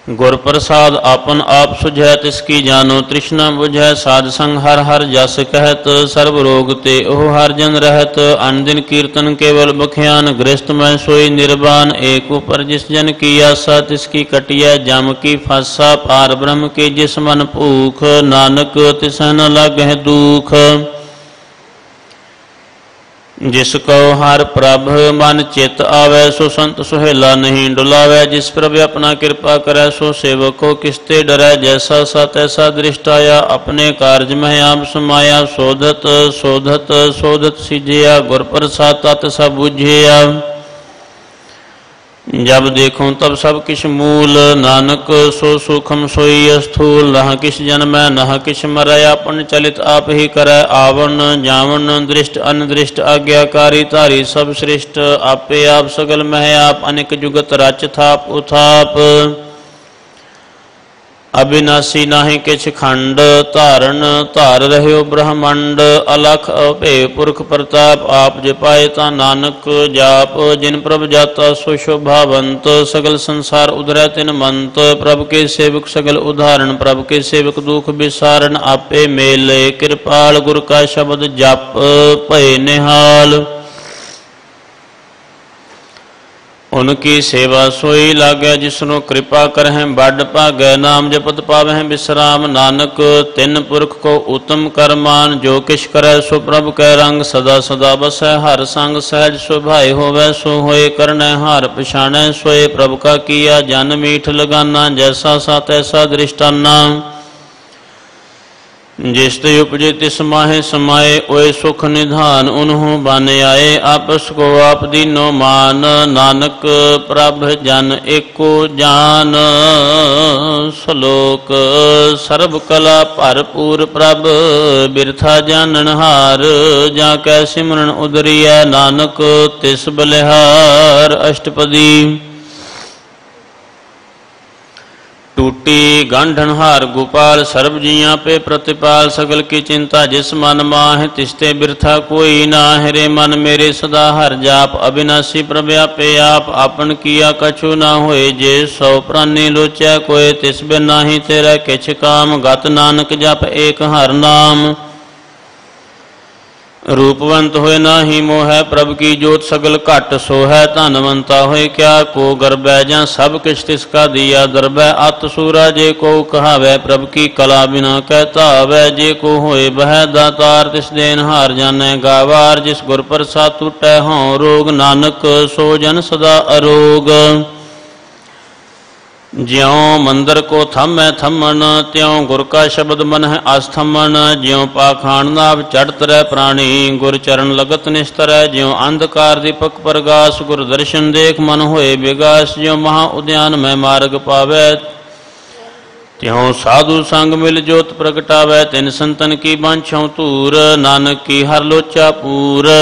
गुर प्रसाद आपन आप सुझै, तिसकी जानो तृष्णा बुझै। साध संग हर हर जस कहत, सर्व रोग ते ओह हर जन रहत। अन दिन कीर्तन केवल बख्यान, गृहस्थ मैं सोई निर्वाण। एक ऊपर जिस जन की आशा, तिसकी कटिया जम की फासा। पार ब्रह्म के जिस मन भूख, नानक तिस न लागह दुख। जिसको हर प्रभ मन चित आवे, सो संत सुहेला नहीं डुलावे। जिस प्रभ अपना कृपा करे, सो सेवक को किसते डरै। जैसा सा तैसा दृष्ट आया, अपने कार्य में आप समाया। शोधत शोधत शोधत सिझिया, गुर प्रसाद तत् सब बुझिया। जब देखूं तब सब किछ मूल, नानक सो सूखम सोई स्थूल। नह किछ जन्मै नह किछ मरै, अपन चलित आप ही करै। आवन जावन दृष्ट अनदृष्ट, आज्ञाकारी तारी सब सृष्ट। आपे आप सगल मह आप, अनेक जुगत रच थाप उथाप। अविनाशी नाहि किछ खंड, धारण धार रह्यो ब्रह्मंड। अलख अभेय पुरख प्रताप, आप जपाए ता नानक जाप। जिन प्रभ जाता सो शोभावंत, सगल संसार उधरै तिन मंत। प्रभ के सेवक सगल उदाहरण, प्रभ के सेवक दुख विसारण। आपे मेले कृपाल, गुर का शब्द जप भय निहाल। उनकी सेवा सोई लागै, जिसनो कृपा करह बड़ भागै। नाम जपत पावह विश्राम, नानक तिन पुरख को उत्तम कर मान। जो किछ करै सो प्रभ कै रंग, सदा सदा बसै हर संग। सहज स्वभाय होवै सो होए, करनै हार पछाणै सोए। प्रभ का किया जन मीठ लगाना, जैसा सा तैसा दृष्टाना। जिस ते उपजे तिस माहे समाये, ओए सुख निधान उन्हों बन आए। आपस को आप दीनो मान, नानक प्रभ जन एको जान। श्लोक। सर्व कला भरपूर प्रभ, बिरथा जानन हार। जाकै सिमरन उदरिया, नानक तिस बलिहार। अष्टपदी। टूटी गांढन हार गोपाल, सर्व जियां पे प्रतिपाल। सगल की चिंता जिस मन माह, तिसते बिरथा कोई नाह। रे मन मेरे सदा हर जाप, अविनाशी प्रभ आपे आप। आपन किया कछु ना होए, जे सौ प्राणी लोचै कोय। तिस बिन नाही तेरा किछ काम, गत नानक जप एक हर नाम। रूपवंत होए नाही मोह, प्रभ की जोत सगल घट सोहै। धनवंता होए क्या को गर्बै, जां सब किछ तिसका दिया दरबै। अत सूरा जे को कहावै, प्रभ की कला बिना कहता आवै। जे को होए बह दातार, तिस देन हार जानै गावार। जिस गुर प्रसाद टूटै हों रोग, नानक सो जन सदा अरोग। ज्यों मंदिर को थमै थमन, त्यों गुर का शब्द मन है आस्थमन। ज्यों पाखाण नाभ चढ़त रह प्राणी, गुर चरण लगत निस्तर। ज्यों अंधकार दीपक प्रगास, गुर दर्शन देख मन होए विगास। ज्यों महा उद्यान में मार्ग पावै, त्यों साधु संग मिल जोत प्रगटावै। तिन संतन की बांछों तूर, नानक की हर लोचा पूर।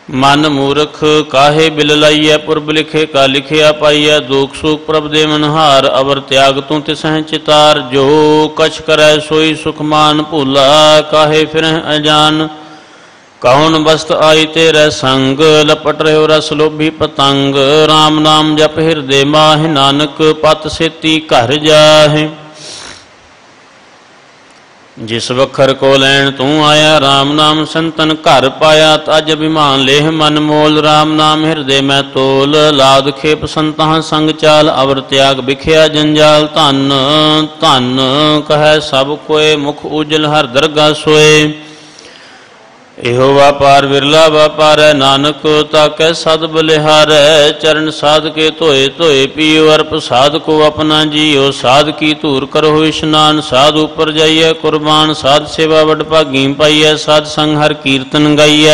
मन मूर्ख काहे बिल लाइय, पुरब लिखे का लिखिया पाइय। दुख सुख प्रभ दे मनहार, अवर त्याग तू तिसह चितार। जो कछ करै सोई सुख मान, भूला काहे फिरह अजान। कौन वस्त आई तेरे संग, लपट रहो रस लोभी पतंग। राम नाम जप हृदय माहि, नानक पत सेती घर जाहि। जिस वखर को लैन तू आया, राम नाम संतन घर पाया। तज अभिमान लेह मन मोल, राम नाम हृदय में तोल। लाद खेप संतां संग चाल, अवर त्याग बिखिया जंजाल। धन धन कह सब कोय, मुख उजल हर दरगा सोए। एहो व्यापार विरला व्यापार है, नानक ताकै सद बलिहार है। चरण साध के धोए धोए पियो, अर्प साध को अपना जियो। साध की धूर करो स्नान, साध ऊपर जाइए कुर्बान। साध सेवा वड भागी पाइय, साध संग हर कीर्तन गाइय।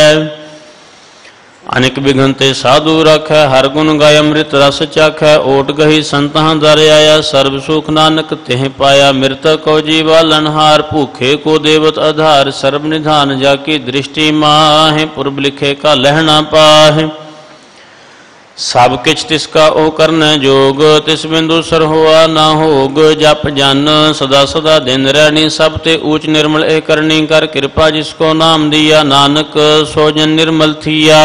अनेक विघ्नते साधु रखै, हर गुण गाय अमृत रस चाखै। ओट गही संतां दर आया, सर्व सुख नानक तिह पाया। मृतक को जीवा लनहार, भूखे को देवत आधार। सर्व निधान जाकी दृष्टि माहे, पुरब लिखे का लहना पाहे। सब किछ तिसका ओ करनै जोग, तिस बिंदु सर होआ ना होग। जप जन सदा सदा दिन रहनी, सब ते ऊच निर्मल ए करनी। कर कृपा जिसको नाम दिया, नानक सो जन निर्मल थिया।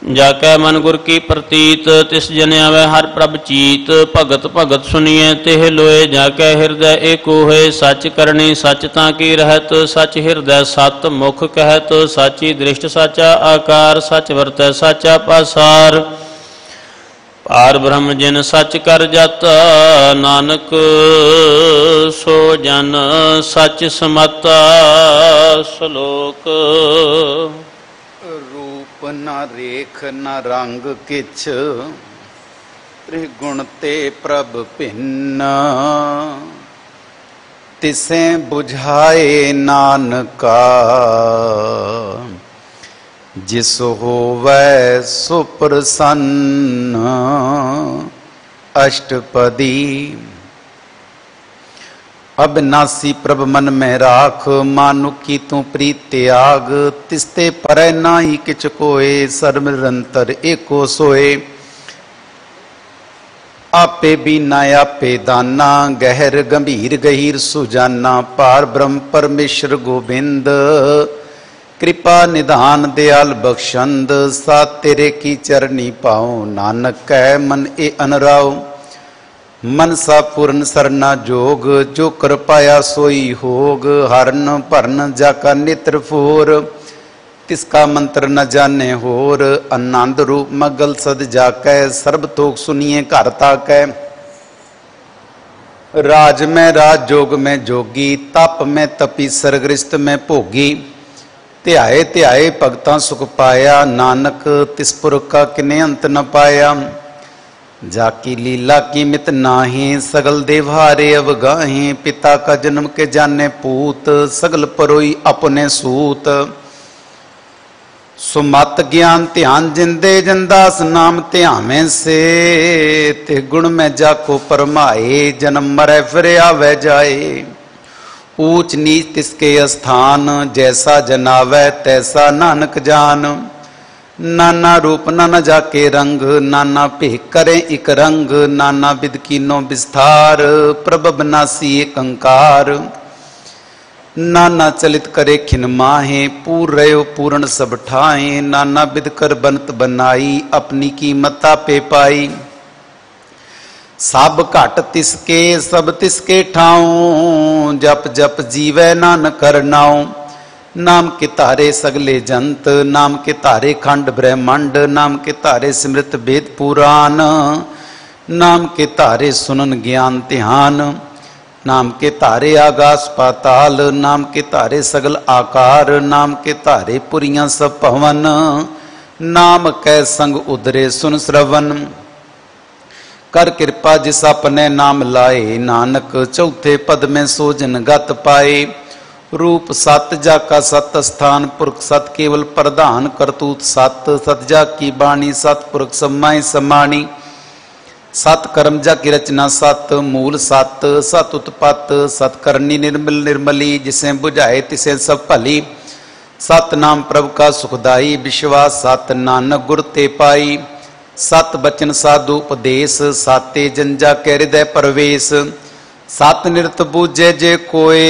जाकै मन गुर की प्रतीत, तिस जन आवे हर प्रभ चीत। भगत भगत सुनिए तिह लोए, जाकै हृदय एको है। सच करनी सच ताकी रहत, सच हृदय सत मुख कहत। साची दृष्ट साचा आकार, सच वरतै साचा पासार। पार ब्रह्म जिन सच कर जाता, नानक सो जन सच समाता। श्लोक न रेख न रंग किछ, त्रिगुण ते प्रभ भिन्न। तिसे बुझाए नानका, जिस होवै सो प्रसन्न। अष्टपदी। अविनाशी प्रभ मन में राख, मानु की तू प्रीत त्याग। तिस्ते परै नाही किछ कोय, सर्व निरंतर एको सोए। आपे बीना आपे दाना, गहर गंभीर गहीर सुजाना। पार ब्रह्म परमेश्वर गोबिंद, कृपा निधान दयाल बख्शंद। साथ तेरे की चरनी पाओ, नानक कह मन ए अनराओ। मनसा पूर्ण सरना जोग, जो कर पाया सोई होग। हरन भरन जाका नेत्र फोर, तिसका मंत्र न जाने होर। आनंद रूप मगल सद जाकै, सर्ब तोक सुनिए घर ताकै। राज में राज, जोग में जोगी। तप में तपी, सरगृष्ट में भोगी। ध्याए ध्याए भगतां सुख पाया, नानक तिस पुरख का किने अंत न पाया। जाकी लीला की मित नाही, सगल देवहारे अवगाहे। पिता का जन्म के जाने पूत, सगल परोई अपने सूत। सुमत ज्ञान ध्यान जिंदे, जनदास नाम ध्यावे से। ते गुण में जाको परमाए, जन्म मरै फिर आवे जाए। ऊंच नीच तिसके स्थान, जैसा जनावै तैसा नानक जान। नाना रूप नाना जाके रंग, नाना भेख करे इक रंग। नाना विध कीनो विस्तार, प्रभ अविनाशी एक अंकार। नाना चलित करे खिन माहे, पूर रहो पूर्ण सब ठाए। नाना विध कर बनत बनाई, अपनी कीमता पे पाई। सब घट तिसके सब तिसके ठाऊं, जप जप जीवै नानक करनाऊं। नाम के तारे सगले जंत, नाम के तारे खंड ब्रह्मांड। नाम के तारे स्मृत वेद पुराण, नाम के तारे सुनन ज्ञान ध्यान। नाम के तारे आकाश पाताल, नाम के तारे सगल आकार। नाम के तारे पुरियां सब भवन, नाम कै संग उदरे सुन श्रवण। कर कृपा जिस अपने नाम लाए, नानक चौथे पद में सोजन गत पाए। रूप सत जाका सत स्थान, पुरख सत केवल प्रधान। करतूत सत सत जाकी बाणी, सतपुरख समाय समाणी। सत कर्म जाकी रचना सत, मूल सत सत उत्पत्त। सत करनी निर्मल निर्मली, जिसे बुझाए तिसे सब भली। सतनाम प्रभु का सुखदाई, विश्वास सत नानक गुर ते पाई। सत बचन साधु उपदेश, साते जंजा के हृदय प्रवेश। सत निरत बूझे जे कोय,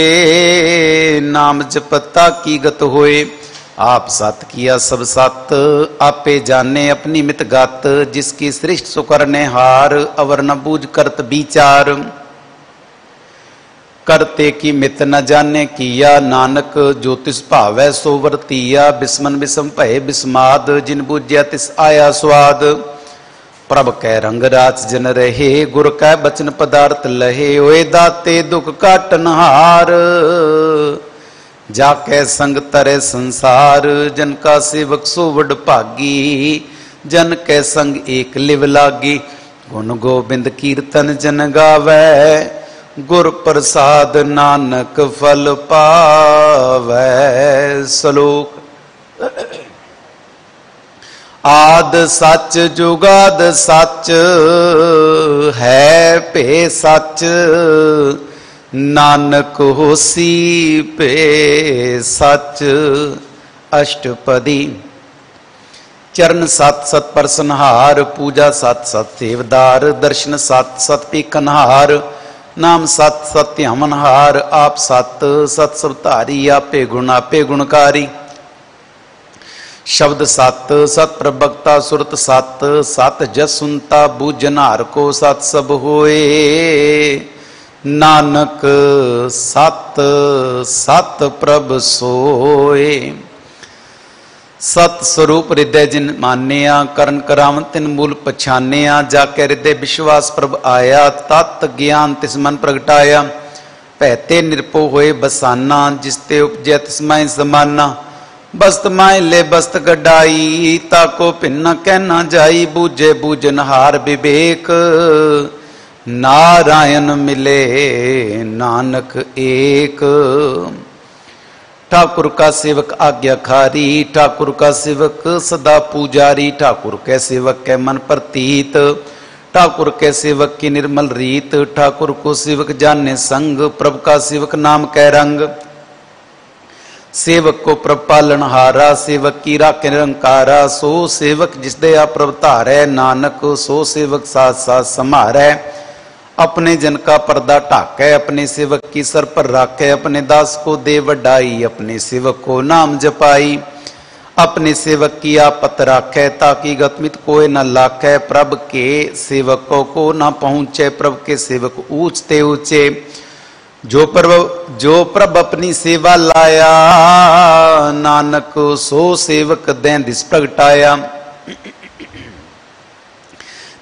नाम जपता की गत होए। आप सत किया सब सत, आपे जाने अपनी मित गात। जिसकी सृष्ट सुकरने हार, अवर न बूझ करत विचार। करते की मित न जाने किया, नानक जो तिस भावै सो वर्तिया। बिस्मन बिसम भय बिस्माद, जिन बूझ्या तिस आया स्वाद। प्रभ कै रंग राच जन रहे, गुर कै बचन पदार्थ लहे। ओए दाते दुख काटन हार, जाकै संग तरे संसार। जन का सेवक सो वड भागी, जन कै संग एक लिव लागी। गुण गोबिंद कीर्तन जन गावै, गुर प्रसाद नानक फल पावै। श्लोक। आद सच जुगाद सच, है पे सच। नानक होसी पे सच। अष्टपदी। चरण सत सत परसनहार, पूजा सत सत सेवदार। दर्शन सत सत पीकनहार, नाम सत सत्य हमनहार। आप सत सत सबधारी, आपे गुणकारी। शब्द सत सत प्रभक्ता सुरत सत। सत जस सुनता बूझनार को, सत सब होए। नानक सत सत प्रभ सोए। सत स्वरूप हृदय जिन मानिया, करण करावन तिन मूल पछानिया। जाके हृदय विश्वास प्रभ आया, तत् ज्ञान तिस मन प्रगटाया। भैते निरपो होए बसाना, जिसते उपजै तिसमाय समाना। बस्त माय ले बस्त गडाई, ताको भिन्न कहना जाई। बूझे बूझनहार विवेक, नारायण मिले नानक एक। ठाकुर का सेवक आज्ञाकारी, ठाकुर का सेवक सदा पुजारी। ठाकुर के सेवक के मन प्रतीत, ठाकुर के सेवक की निर्मल रीत। ठाकुर को सेवक जाने संग, प्रभु का सेवक नाम कै रंग। सेवक को प्रभ पालन हारा, सेवक की राखे निरंकारा। सो सेवक जिस दया प्रभ धारै, नानक सो सेवक साथ साथ समारै। अपने जन का पर्दा ढाकै, अपने सेवक की सर पर राखे। अपने दास को दे वडाई, अपने सेवक को नाम जपाई। अपने सेवक की आपत राखे, ताकि गतमित कोई न लाखे। प्रभ के सेवकों को न पहुंचे, प्रभ के सेवक ऊंचते ऊंचे। जो प्रभ अपनी सेवा लाया, नानक सो सेवक दें दिस प्रगटाया।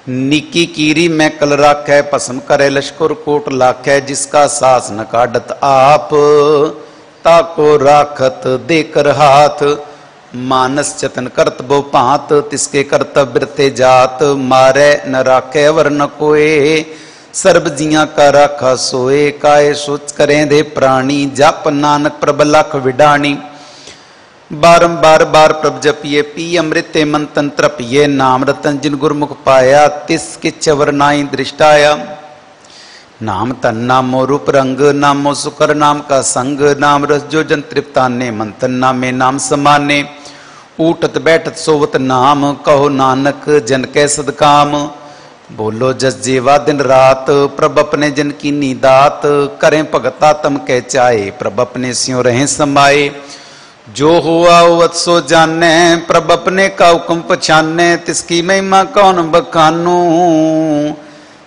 निकी कीरी में कल राखै, भस्म करे लश्कर कोट लाखै। जिसका सास न काटत आप, ताको राखत देकर हाथ। मानस चतन करत बो भांत, तिसके कर्तव्य ते जात। मारे न राखे अवर न कोय, सर्ब जिया का राखा सोए। काय सोच करें दे प्राणी, जप नानक प्रभ लख विडाणी। बारंबार बार प्रभ जपिए, पी अमृते मन तन तृपिए। नाम रतन जिन गुरमुख पाया, तिस किछ अवर नाई दृष्टाया। नाम तन नामो रूप रंग, नामो सुकर नाम का संग। नाम रस जो जन तृप्ताने, मन तन नामे नाम समाने। उठत बैठत सोवत नाम, कहो नानक जन कै सदकाम। बोलो जस जेवा दिन रात, प्रभ अपने जन की नीदात। करें भगता तम कै चाहे, प्रभ अपने स्यों रहें समाये। जो हुआ वत सो जाने, प्रभ अपने का हुक्म पछाने। तिसकी महिमा कौन बखानू,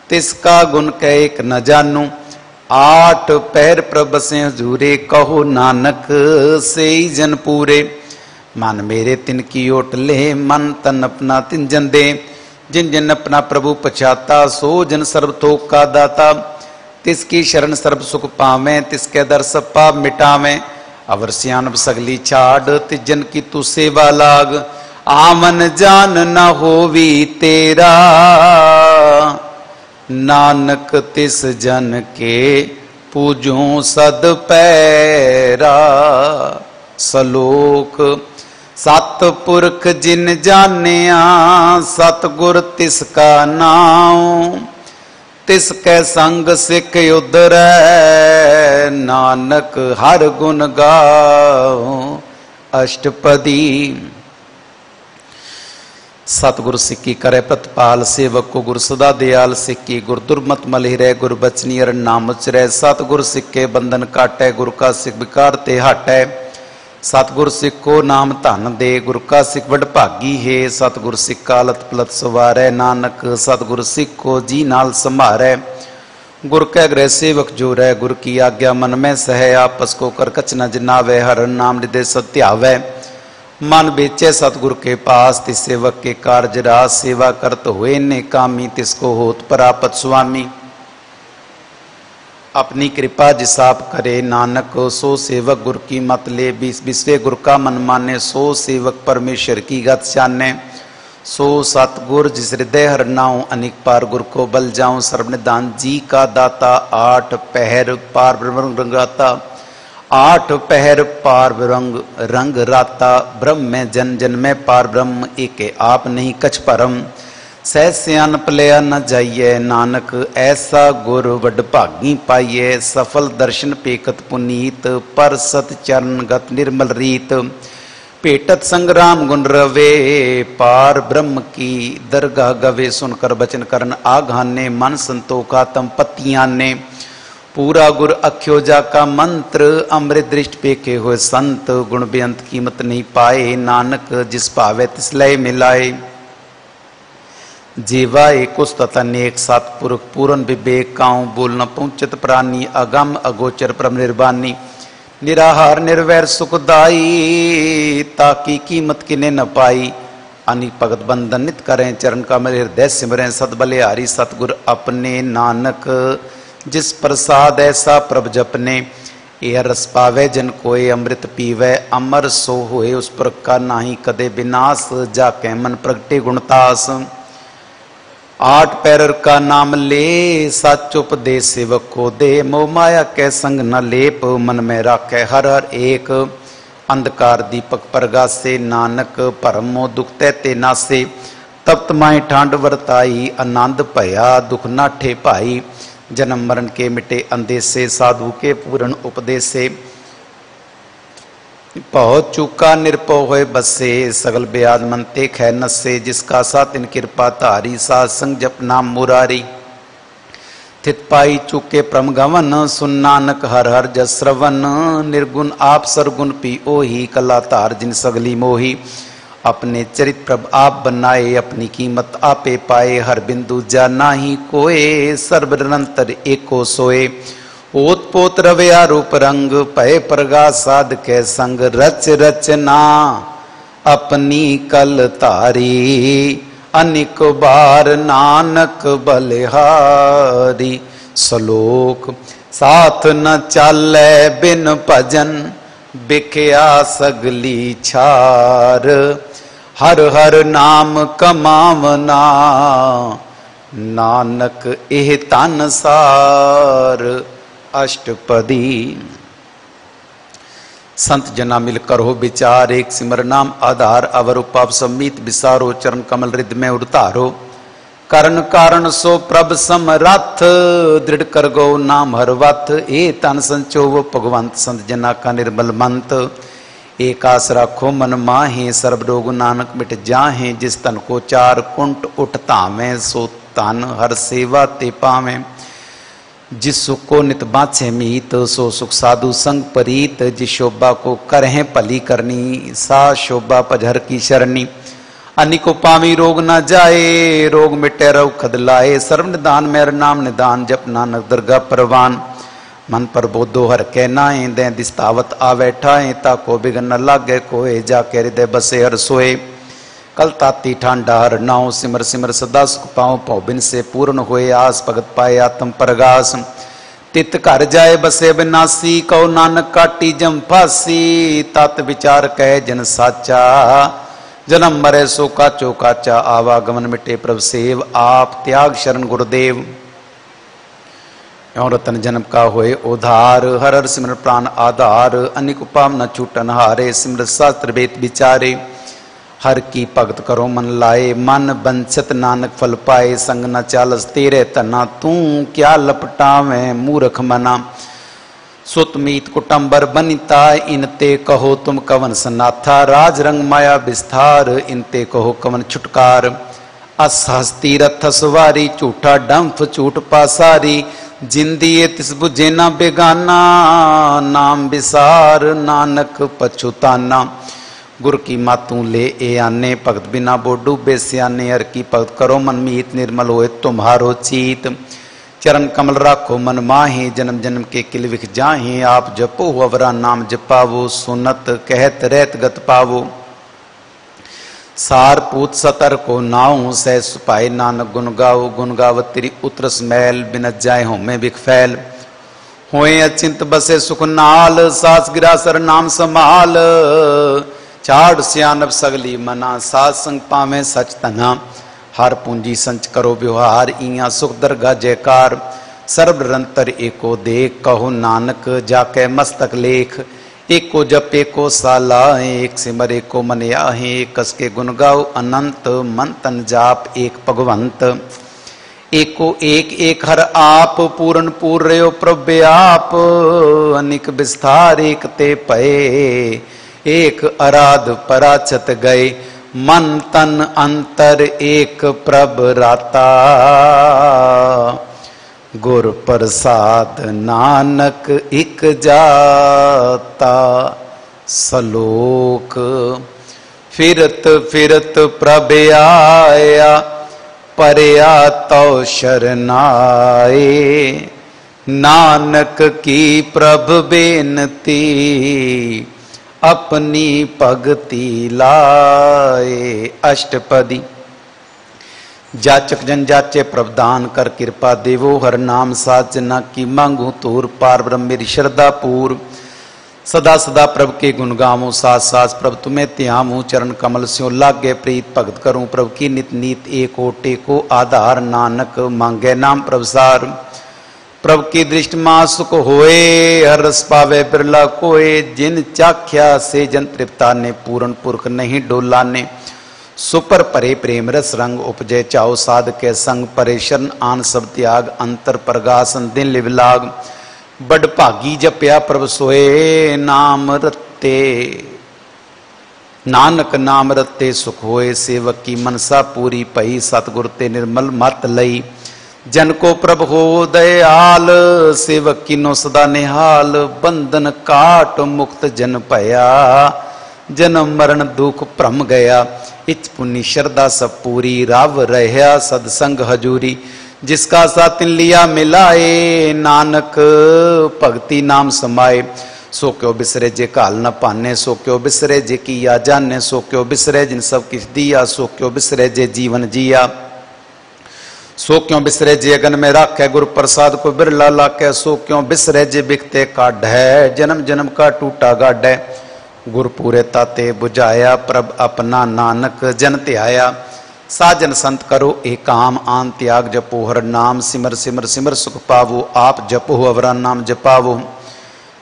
तिसका गुण कह एक न जानू। आठ पैर प्रभ से हजूरे, कहो नानक से ही जन पूरे। मन मेरे तिन की ओट ले, मन तन अपना तिन जन दे। जिन जन अपना प्रभु पछाता, सो जन सर्व थोक का दाता। तिसकी शरण सर्व सुख पावें, तिसके दर सब पाप मिटावें। अवर सियानब सगली छाड़, तिजन की तू सेवा लाग। आमन जान न होवी तेरा, नानक तिस जन के पूजूं सद पैरा। सलोक। सतपुरख जिन जानिया, सतगुर तिसका नाम। तिसके संग सिख उधरै, नानक हर गुण गाओ। अष्टपदी। सतगुर सिक्की करे प्रतिपाल, सेवक को गुर सदा दयाल। सिक्की गुर दुर्मत मलिहरै, गुर बचनी अर नाम उचरै। सतगुर सिक्के बंधन काटै, गुर का सिख विकार ते हटै। सतगुर सिख को नाम धन दे, गुर का सिख वड भागी है। सतगुर सिख का अलत पलत सवारै, नानक सतगुर सिख को जी नाल संभारै। गुर कै गृह सेवक जो रह, गुर की आज्ञा मन में सह। आपस को कर कछ न जनावै, हर नाम हृदय सत्यावै। मन बेचे सतगुर के पास, तिस सेवक के कार्य रास। सेवा करत हुए ने कामी, तिसको होत परापत स्वामी। अपनी कृपा जिसाप करे, नानक सो सेवक गुर की मत ले। विश्वे गुर का मन माने, सो सेवक परमेश्वर की गत जाने। सो सतगुर जिस हृदय हर नाऊं, अनिक पार गुर को बल जाऊं। सर्वनिधान जी का दाता, आठ पहर पार ब्रह्म रंगाता। आठ पहर पार रंग रंग राता। ब्रह्म में जन जन में पार ब्रह्म, एके आप नहीं कछ परम। सह सियान पलिया न जाइए, नानक ऐसा गुर वड भागी पाइए। सफल दर्शन पेकत पुनीत, पर सत चरण गत निर्मल रीत। पेटत संग्राम गुण रवे, पार ब्रह्म की दरगाह गवे। सुनकर बचन करन आघाने, मन संतोखा तम पतियां ने। पूरा गुर अख्यो जा का मंत्र, अमृत दृष्ट पेखे हुए संत। गुण बेअंत कीमत नहीं पाए, नानक जिस पावे तिस लय मिलाए। जीवा एक उस्तत अनेक, सतपुरख पूरन विवेक। काऊं बोल न पहुंचत प्राणी, अगम अगोचर परम निर्वाणी। निराहार निर्वैर सुखदाई, ताकि कीमत किने न पाई। अनिक भगत बंधन नित करें, चरण कमल हृदय सिमरें। सतबलिहारी सतगुर अपने, नानक जिस प्रसाद ऐसा प्रभ जपने। यह रस पावे जन कोय, अमृत पीवै अमर सो होए। उस पर का नाही कदे विनाश, जाके मन प्रगटे गुणतास। आठ पैरर का नाम ले, सच उपदेश सेवक को दे। मोह माया के संग न लेप, मन में राखे हर हर एक। अंधकार दीपक प्रगासे, नानक परम मोह दुख ते नासे। तप्त माए ठांड वरताई, आनंद भया दुख नाठे भाई। जन्म मरण के मिटे अंदेसे, साधु के पूर्ण उपदेसे। बहुत चूका निरपो होए बसे, सगल ब्याज मन ते खै नसे। जिसका साथ इन कृपा धारी, साध संग जप नाम मुरारी। थित पाई चूके प्रम गवन, सुन नानक हर हर जस श्रवण। निर्गुण आप सरगुण पी ओही, कला तार जिन सगली मोही। अपने चरित प्रभ आप बनाए, अपनी कीमत आपे पाए। हर बिंदु जाना ही कोय, सर्व निरंतर एको सोए। ओत पोत रवया रूप रंग, पय प्रगास साध के संग। रच रचना अपनी कल तारी, अनिक बार नानक बलिहारी। श्लोक साथ न चाले बिन भजन, बिख्या सगली छार। हर हर नाम कमावना, नानक एह तन सार। अष्टपदी। संत जना मिल करो विचार, एक सिमर नाम आधार। अवर उपाप सम्मीत विसारो, चरण कमल रिद में उतारो। करण कारण सो प्रभ समरथ, दृढ़ कर गो नाम हर वथ। ए तन संचो वो भगवंत, संत जना का निर्मल मंत। एक आस राखो मन माहे, सर्व रोग नानक मिट जाहे। जिस तन को चार कुंट उठ तावें, सो तन हर सेवा ते पावें। जिस सुख को नित बाछे मीत, सो सुख साधु संग परीत। जिस शोभा को करहें भली करनी, सा शोभा पजहर की शरणी। अनिको पावी रोग न जाए, रोग मिटे रव खद लाए। सर्व निदान मेर नाम निदान, जप नानक दरगाह परवान। मन पर बोधो हर के नाए, दे दिस्तावत आवे ठाए। ताको बिगन न लागे कोय, जाके हृदय बसे हर सोए। कल ताती ठांडा हर नाव, सिमर सिमर सदा सुख पाओ। पौबिन से पूर्ण होए आस, भगत पाए आत्म परगास। तित घर जाए बसे विनासी, कहो नानक काटी जम फासी। तत विचार कहे जन साचा, जन्म मरे सो काचो काचा। आवागमन मिटे प्रभ सेव, आप त्याग शरण गुरुदेव। यों रतन जन्म का होए उधार, हर हर सिमर प्राण आधार। अनिक उपाम न छूटन हारे, सिमर शास्त्र वेद विचारे। हर की भगत करो मन लाए, मन बंछत नानक फल पाए। संग न चालस तेरे तना, तू क्या लपटावे मूर्ख मना। सुतमीत कुटुंबर बनिता इनते कहो तुम कवन सनाथा, राज रंग माया विस्तार इनते कहो कवन छुटकार। अस हस्ती रथ सवारी झूठा डंफ झूठ पासारी, जिंदिए तिस बुझे ना बेगाना, नाम विसार नानक पछुताना। गुर की मातू ले ए आने, भगत बिना बोडू बेस्याने, हर की भगत करो मन मीत, निर्मल होए तुम्हारो चीत। चरण कमल राखो मन माहे, जन्म जन्म के किल विख जाहे, आप जपो अवरा नाम जपावो, सुनत कहत रहत गत पावो। सार पूत सतर को नाऊ, सह सुपाए नानक गुन गाओ, गुन गावत तेरी उतरस मैल, बिनत जाए हों में बिख फैल। होए अचिंत बसे सुख नाल, सास गिरासर नाम समाल। चाड़ सियानब सगली मना, सात संग पावे सच तना। हर पूंजी संच करो व्यवहार, इया सुख दरगा जयकार। सर्व निरंतर एको देख, कहो नानक जाके मस्तक लेख। एको जप एको साला, एक सिमर एको मन आहे। एक कस के गुण गाओ अनंत, मन तन जाप एक भगवंत। एको एक एक हर आप, पूर्ण पूर रहो प्रभु आप। अनिक विस्तार एक ते पए, एक अराध पराचत गए। मन तन अंतर एक प्रभ राता, गुर प्रसाद नानक इक जाता। सलोक फिरत फिरत प्रभ आया, परया तो शरनाए। नानक की प्रभ बेनती, अपनी भगति लाए। अष्टपदी। जाचक जन जाचे प्रभदान कर, कृपा देवो हर नाम साजना की मांगू तूर। पार ब्रह्म मेरी श्रद्धा पूर्व, सदा सदा प्रभु के गुण गाऊं। सास सास प्रभु तुम्हें त्यामूं, चरण कमल स्यो लागे प्रीत। भगत करूं प्रभु की नित नीत, एक ओटे को आधार। नानक मांगे नाम प्रभुसार, प्रभु की दृष्टि मां सुख होए। हर रस पावे बिरला कोए, जिन चाख्या से जन तृप्ता ने। पूर्ण पुरख नहीं डोला ने, सुपर परे प्रेम रस रंग। उपजय चाओ साध के संग, परे शरण आन सब त्याग। अंतर प्रगासन दिन लिव लाग, बड़ भागी जपया प्रभु सोए। नाम रत्ते नानक नाम रत्ते सुख होए। सेवक की मनसा पूरी पई, सतगुर ते निर्मल मत लई। जन को प्रभु हो दयाल, सेवक किनो सदा निहाल। बंधन काट मुक्त जन पया, जन्म मरण दुख भ्रम गया। इच पुनि श्रद्धा सब पूरी, राव रहया सदसंग हजूरी। जिसका साथ लिया मिलाए, नानक भक्ति नाम समाए। सो क्यों बिसरे जे काल न पाने, सो क्यों बिसरे जे किया जाने। सो क्यों बिसरे जिन सब किछ दिया, सो क्यों बिसरे जे जीवन जिया। सो क्यों बिसरे जे अगन में राखे, गुरु प्रसाद को बिरला लाके। सो क्यों बिसरे जे बिकते काढ़ है, जन्म जन्म का टूटा गाढ़ है। गुरु पूरे ताते बुझाया, प्रभ अपना नानक जन त्याया। साजन संत करो एक काम, आन त्याग जपो हर नाम। सिमर सिमर सिमर सुख पावो, आप जपो अवरा नाम जपावो।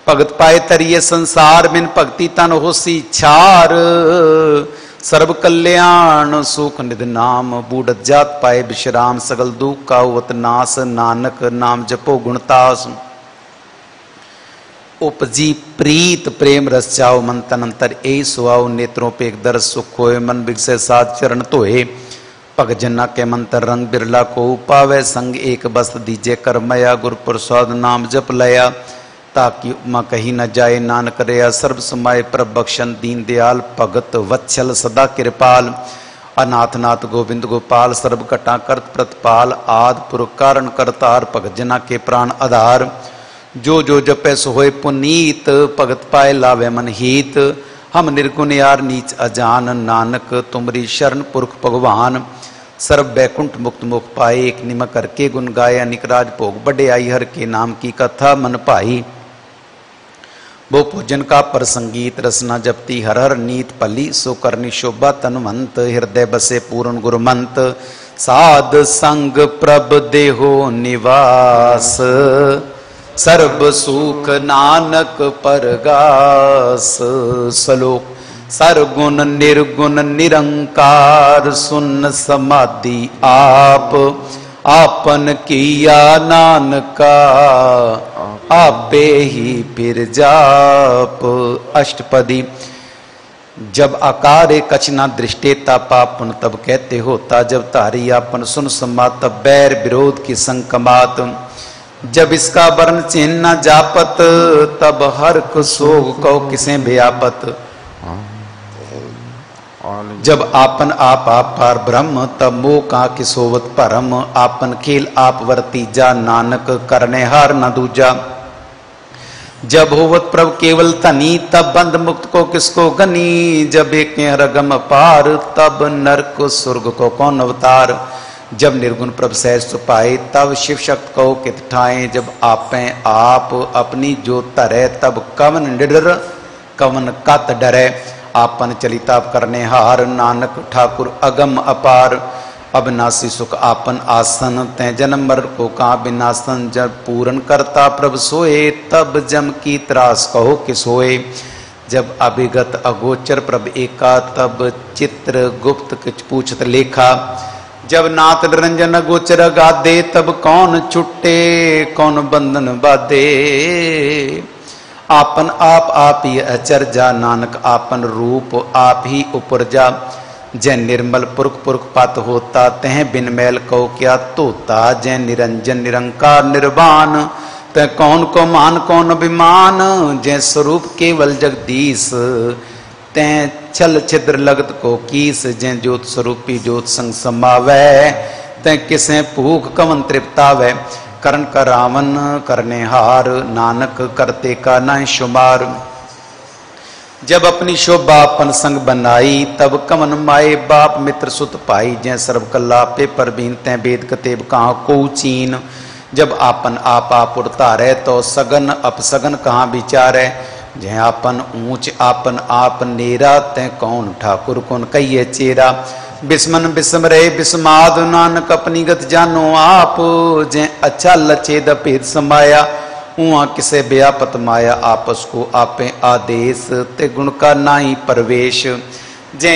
भगत पाए तरिए संसार, बिन भक्ति तन होसी छार। सर्व कल्याण सुख निध नाम, बूढ़त जात पाए विश्राम। सगल दुख का उवत नाश, नानक नाम जपो गुणतास। उपजी प्रीत प्रेम रस चाओ, मन तन अंतर ए सुआओ। नेत्रों पे एक दर्श सुख होए, मन बिगसे सात चरण धोए। भग जना के मंत्र रंग बिरला को पावे, संग एक बस्त दीजे करमया। गुरु प्रसाद नाम जप लया, ताकि उपमा कहीं न जाए। नानक रया सर्व समाये, प्रभ बख्शन दीन दयाल। भगत वत्सल सदा कृपाल, अनाथ नाथ गोविंद गोपाल। सर्व घटा करत प्रतिपाल, आद पुरख कारण करतार। भगत जना के प्राण आधार, जो जो जपै सो होए पुनीत। भगत पाए लावे मन हीत, हम निर्गुण यार नीच अजान। नानक तुमरी शरण पुरख भगवान, सर्व बैकुंठ मुक्त मुख पाए। एक निम करके गुण गाया, निकराज भोग बड़े आई। हर के नाम की कथा मन पाई, वो पूजन का प्रसंगीत। रसना जपती हर हर नीत पली, सो करनी शोभा तनवंत। हृदय बसे पूर्ण गुरुमंत, साध संग प्रभ देहो निवास। सर्व सुख नानक परगास। श्लोक सरगुण निर्गुण निरंकार, सुन समाधि आप। आपन किया नानका, आपे ही फिर जाप। अष्टपदी। जब आकारे कछ ना दृष्टेता पापन तब कहते होता, जब तारी आपन सुन समात तब बैर विरोध की संकमात। जब इसका वर्ण चिन्ह न जापत तब हर सोग को किसे व्यापत। जब आपन आप पार ब्रह्म तब मोह का किसोवत परम। आपन खेल आप वर्तीजा नानक करने हार न दूजा। जब होवत प्रभु केवल तनी तब बंद मुक्त को किसको गनी। जब एक रगम पार तब नरक स्वर्ग को कौन अवतार। जब निर्गुण प्रभु सहज पाए तब शिव शक्ति को कित ठाए। जब आपे आप अपनी जो तरे तब कवन निडर कवन कत डरे। आपन चलिताप करने हार नानक ठाकुर अगम अपार। अविनाशी सुख आपन आसन तै जन्म मर को का विनाशन। जब पूर्ण करता प्रभु सोए तब जम की त्रास कहो कि सोए। जब अभिगत अगोचर प्रभु एका तब चित्र गुप्त कुछ पूछत लेखा। जब नाथ निरंजन अगोचर गादे तब कौन छुट्टे कौन बंधन बाधे। आपन आप ही अचरजा नानक आपन रूप आप ही उपरजा। जै निर्मल पुरख पुरख पात होता तह बिन मैल को क्या तोता। जै निरंजन निरंकार निर्वाण तह कौन को मान कौन अभिमान। जै स्वरूप केवल जगदीश तै छल छिद्र लगत को कीस। जै ज्योत स्वरूपी ज्योत संग समावै तै किसे भूख कवन तृप्तावै। करण का रावण करने हार नानक करते का न शुमार। जब अपनी शोभा अपन संग बनाई तब कमन माए बाप मित्र सुत पाई। जै सर्व कला पे परबीन तै वेद कतेब कहाँ को चीन। जब आपन आप उड़ता रहे तो सगन अपसगन कहाँ विचारे। जै आपन ऊंच आपन आप नेरा तै कौन ठाकुर कौन कहिए चेरा। बिस्मन बिस्म रहे बिस्माद नानक अपनी गत जानो आप। जै अच्छा लचेद भेद समाया उहाँ किसे व्यापत माया। आपस को आपे आदेश ते गुण का नाई प्रवेश। जै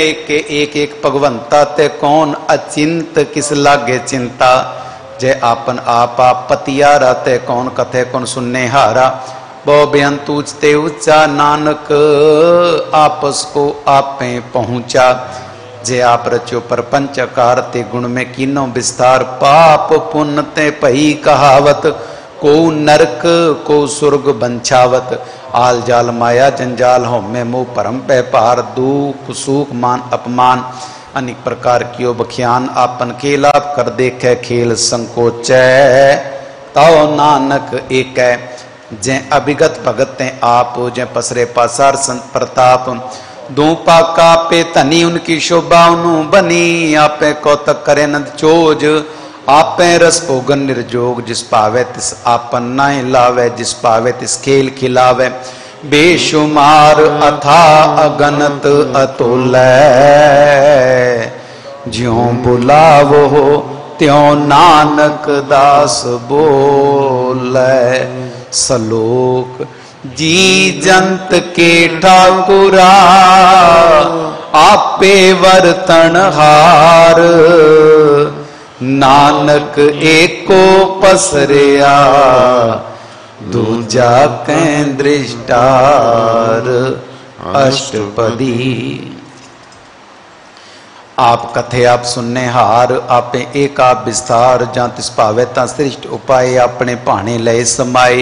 एक भगवंता ते कौन अचिंत किस लागे चिंता। जै आपन आप पतियारा ते कौन कथे कौन सुनने हारा। बहु बेअंत ऊंचते ऊंचा नानक आपस को आपे पहुंचा। जे आप रचो परपंच कार ते गुण में कीनो विस्तार। पाप पुण्य ते पही कहावत को नरक को स्वर्ग बंछावत। आल जाल माया जंजाल हो में मोह परम पे पार। दुख सुख मान अपमान अनेक प्रकार कियो बख्यान। आपन खेल आप कर देखे खेल संकोचै तौ नानक एक। जै अभिगत भगत ते आप जै पसरे पासार संत प्रताप। दो पाका पे धनी उनकी शोभा उनु बनी। आपे कौतक करे नंद चोज आपे रस भोगन निर्जोग। जिस पावे तिस आपन नाय लावे जिस पावे तिस खेल खिलावे। बेशुमार अथा अगनत अतुलै ज्यों बुलावो त्यों नानक दास बोलै। सलोक जी जंत के ठाकुरा आपे वर्तन हार। नानक एको पसरिया दूजा कै दृष्टार। अष्टपदी। आप कथे आप सुनने हार आपे एक आप विस्तार। जां तिस भावे तां श्रेष्ठ उपाय अपने भाने लय समाए।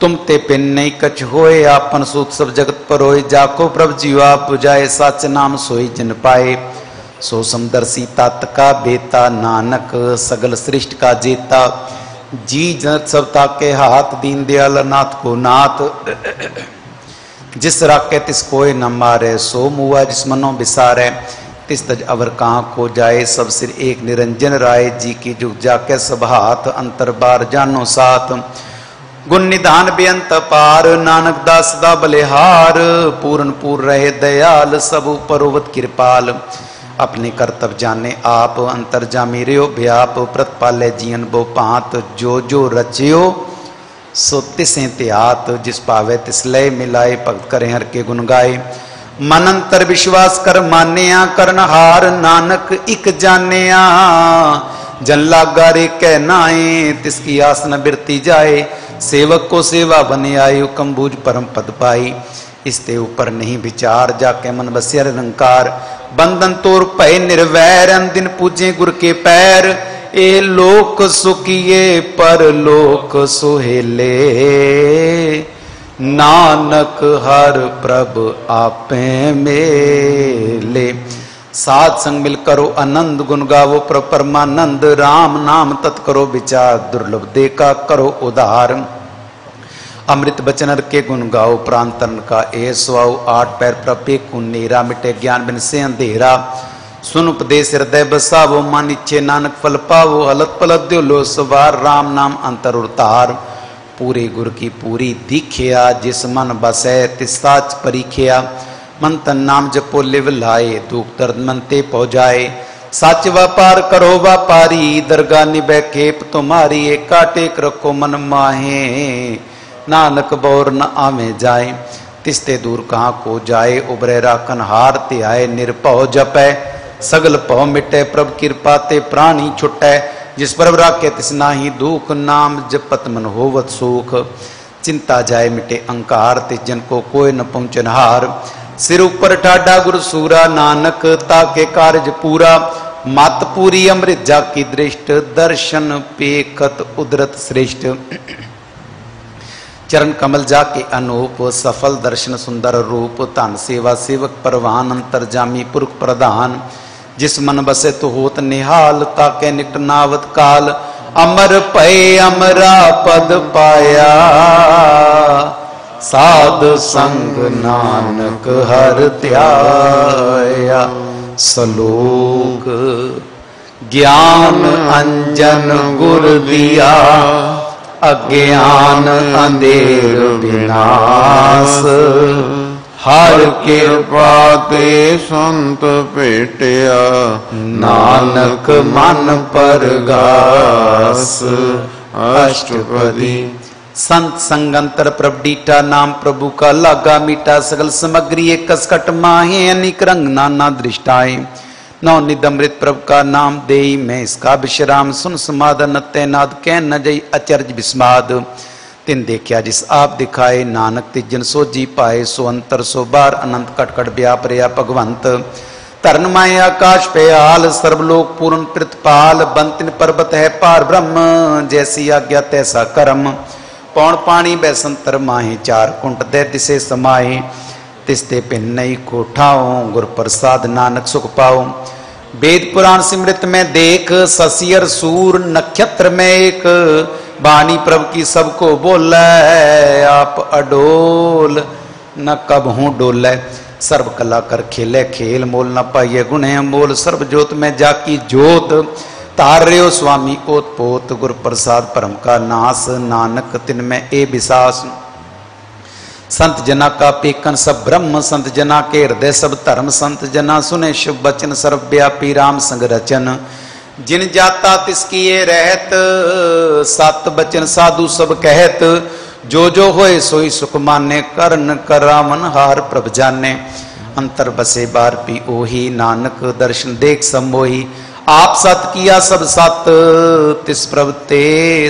तुम ते पिन नहीं कछ होए आपन सूत सब जगत पर होए। जाको प्रभु जीव आप बुझाए साच नाम सोई जिन पाए। सो समदर्शी तात का बेता नानक सगल सृष्टि का जेता। जी जन सब ताके हाथ दीन दयाल नाथ को नाथ। जिस राके तिस कोय न मारे सो मुआ जिस मनो बिसारे। तिस तज अवर कहाँ को जाए सब सिर एक निरंजन राय। जी की जुग जाके सब हाथ अंतर बार जानो साथ। गुण निधान बेअंत पार नानक दास दा बलिहार। पूर्ण पूर्ण रहे दयाल सब उपरोवत कृपाल। अपने कर्तव्य जाने आप अंतर जामी रहो व्याप। प्रतिपाले जीवन बो पात जो जो रचियो सो तिसें त्यात। जिस पावे तिस लय मिलाए भक्त करे हर के गुण गाए। मन अंतर विश्वास कर मानिया करनहार। नानक इक जानिया जन लागा रे कह नाए। तिसकी आस न बिरती जाए सेवक को सेवा बने आए, हुक्म बूझ परम पद पाई। इसते ऊपर नहीं विचार, जाके मन बसिया निरंकार। बंधन तोर भय निर्वैर, दिन पूजे गुर के पैर। ए लोक सुखिए पर लोक सुहेले, नानक हर प्रभ आपे मेले। साध संग मिल करो आनंद, गुण गावो प्रभ परमानंद। राम नाम तत् करो विचार, दुर्लभ देखा करो उधार। अमृत बचन के गुण गाओ, प्राण तन का ए सुआओ। आठ पैर प्रपे कुनेरा, मिटे ज्ञान बिन से अंधेरा। सुन उपदेश हृदय बसावो, मन इच्छे नानक फल पावो। हलत पलत द्यो लो सवार, राम नाम अंतर उतार। पूरे गुर की पूरी दीखिया, जिस मन बसै तिस साच परीखिया। मन तन नाम जपो लिव लाए, दुख दर्द मन ते पहुँचाए। सच व्यापार करो व्यापारी, दरगाह निभै खेप तुम्हारी। एक टेक रखो मन माहे, नानक बौर न आवे जाए। तिस्ते दूर कहाँ को जाए, उबरे राखन हार ते आए। निरभव जपै सगल भव मिटै, प्रभ कृपा ते प्राणी छुटै। जिस प्रभ राखे तिस नाहि दुख, नाम जपत मन होवत सुख। चिंता जाए मिटे अंकार, तिस जन को कोई न पहुँचनहार। सिर ऊपर ठाडा गुरु सूरा, नानक ताके कार्य पूरा। मत पूरी अमृत जाकी दृष्ट, दर्शन पेखत उदरत श्रेष्ठ। चरण कमल जाके अनूप, सफल दर्शन सुंदर रूप। धन सेवा सेवक परवान, अंतर जामी पुरख प्रधान। जिस मन बसे तो होत निहाल, ताके निकट नावत काल। अमर पय अमरा पद पाया, साध संग नानक हर त्याया। सलोक ज्ञान अंजन गुर दिया, अज्ञान अंधेर विनाश। हर कृपा ते संत भेटिया, नानक मन परगास। अष्टपदी। संत संगंतर प्रभ डीठा, नाम प्रभु का लागा मीठा। सकल सामग्री एक कसकट माहे, अनेक रंग नाना दृष्टाएं। नौ निदमृत प्रभ का नाम देई, मैं इसका विश्राम। सुन समाधन तैनाद, कह न जई अचर्ज विस्माद। तिन देखिया जिस आप दिखाए, नानक तिजन सो जी पाए। सो अंतर सो बार अनंत कटकट व्याप रया भगवंत। तरण माए आकाश पे आल, सर्वलोक पूर्ण प्रतिपाल। बंतिन पर्वत है पार ब्रह्म, जैसी आज्ञा तैसा कर्म। पौण पानी बैसंतर माहे, चार कुंट दे दिसे समाए। तिस्ते पिन नई कोठाओ, गुर प्रसाद नानक सुख पाओ। वेद पुराण सिमृत में देख, ससियर सूर नक्षत्र में एक। वाणी प्रभु की सबको बोले, आप अडोल न कब हूँ डोले। सर्व कला कर खेले खेल, मोल न पाइये गुणे मोल। सर्व जोत में जाकी जोत, तार रहे हो स्वामी ओत पोत। गुर प्रसाद परम का नास, नानक तिन में ए विसास। संत जना का पेकन सब ब्रह्म, संत जना के हृदय सब धर्म। संत जना सुने शुभ वचन, सर्वव्यापी राम संग रचन। जिन जाता तिसकी ये रहत, सत बचन साधु सब कहत। जो जो होए सोई सुख माने, करन करावन हार प्रभ जाने। अंतर बसे बार पी ओही, नानक दर्शन देख सब मोही। आप सत किया सब सत, तिस प्रभ ते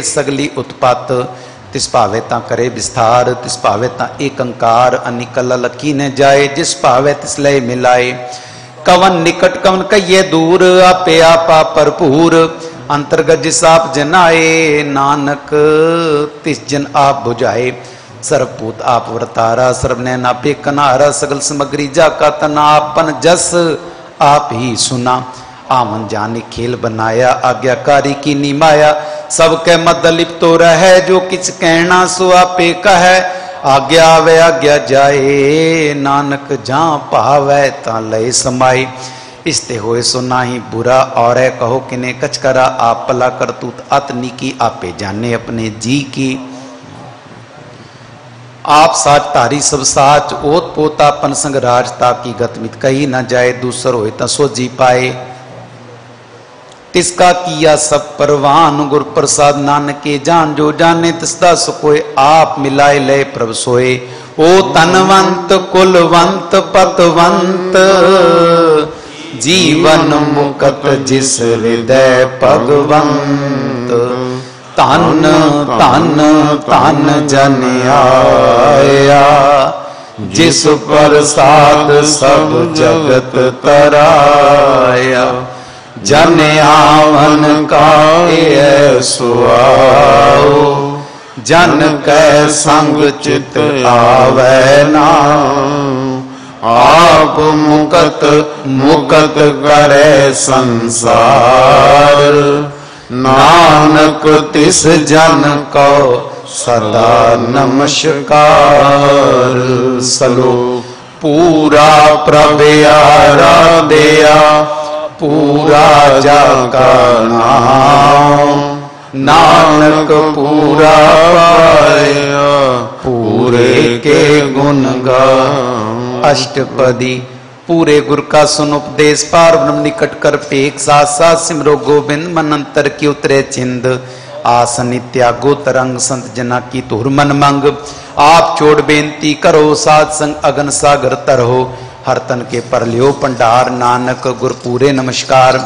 सगली उत्पात। तिस भावे ता करे विस्तार, तिस भावे ता एक अंकार। अनिकल लकी न जाए, जिस भावे तिस लय मिलाए। कवन निकट कवन कहिए दूर, आपे आपा भरपूर। अंतर्गत जिस आप जनाए, नानक तिस जन आप बुझाए। सर्वभूत आप वर्तारा, सर्वनैन आपे कनारा। सगल सामग्री जाका तना, आपन जस आप ही सुना। आवन जाने खेल बनाया, आज्ञाकारी की निमाया। सबके मद लिप्तो रहे, जो किछ कहना सो आपे कहे। आज्ञा आवे आज्ञा जाए, नानक जहाँ पावै ता लय समाए। इसते होए सो नाही बुरा, और कहो किने कछ करा। आप पला करतूत अतनी की, आपे जाने अपने जी की। आप साच तारी सब साच, ओत पोतापन संग राज। ताकि गतमित कही न जाए, दूसर होए ता सो जी पाए। तिसका किया सब परवान, गुर प्रसाद नानक के जान। जो जाने तिसदा सुकोय, आप मिलाए लय प्रभ सोए। ओ तनवंत कुलवंत पतवंत, जीवन मुकत जिस हृदय भगवंत। ਧਨ ਧਨ ਧਨ ਜਨ ਆਇਆ, जिस प्रसाद सब जगत तराया। जन आवन का सुआओ, जन कै संग चित आवे ना। आप मुकत मुकत करे संसार, नानक तिस जन को सदा नमस्कार। सलोक पूरा प्रभयारा दया, पूरा जाका नाम। नानक पूरा पाया, पूरे के गुण गाऊं। अष्टपदी। पूरे गुर का सुन उपदेश, पार ब्रह्म निकट कर पेख। साथ साथ सिमरो गोविंद, मन अंतर की उतरे चिंद। आसन त्यागो तरंग, संत जना की तुर मन मंग। आप छोड़ बेनती करो, साध संग अगन सागर तरहो। हर तन के पर लियो भंडार, नानक गुर पूरे नमस्कार।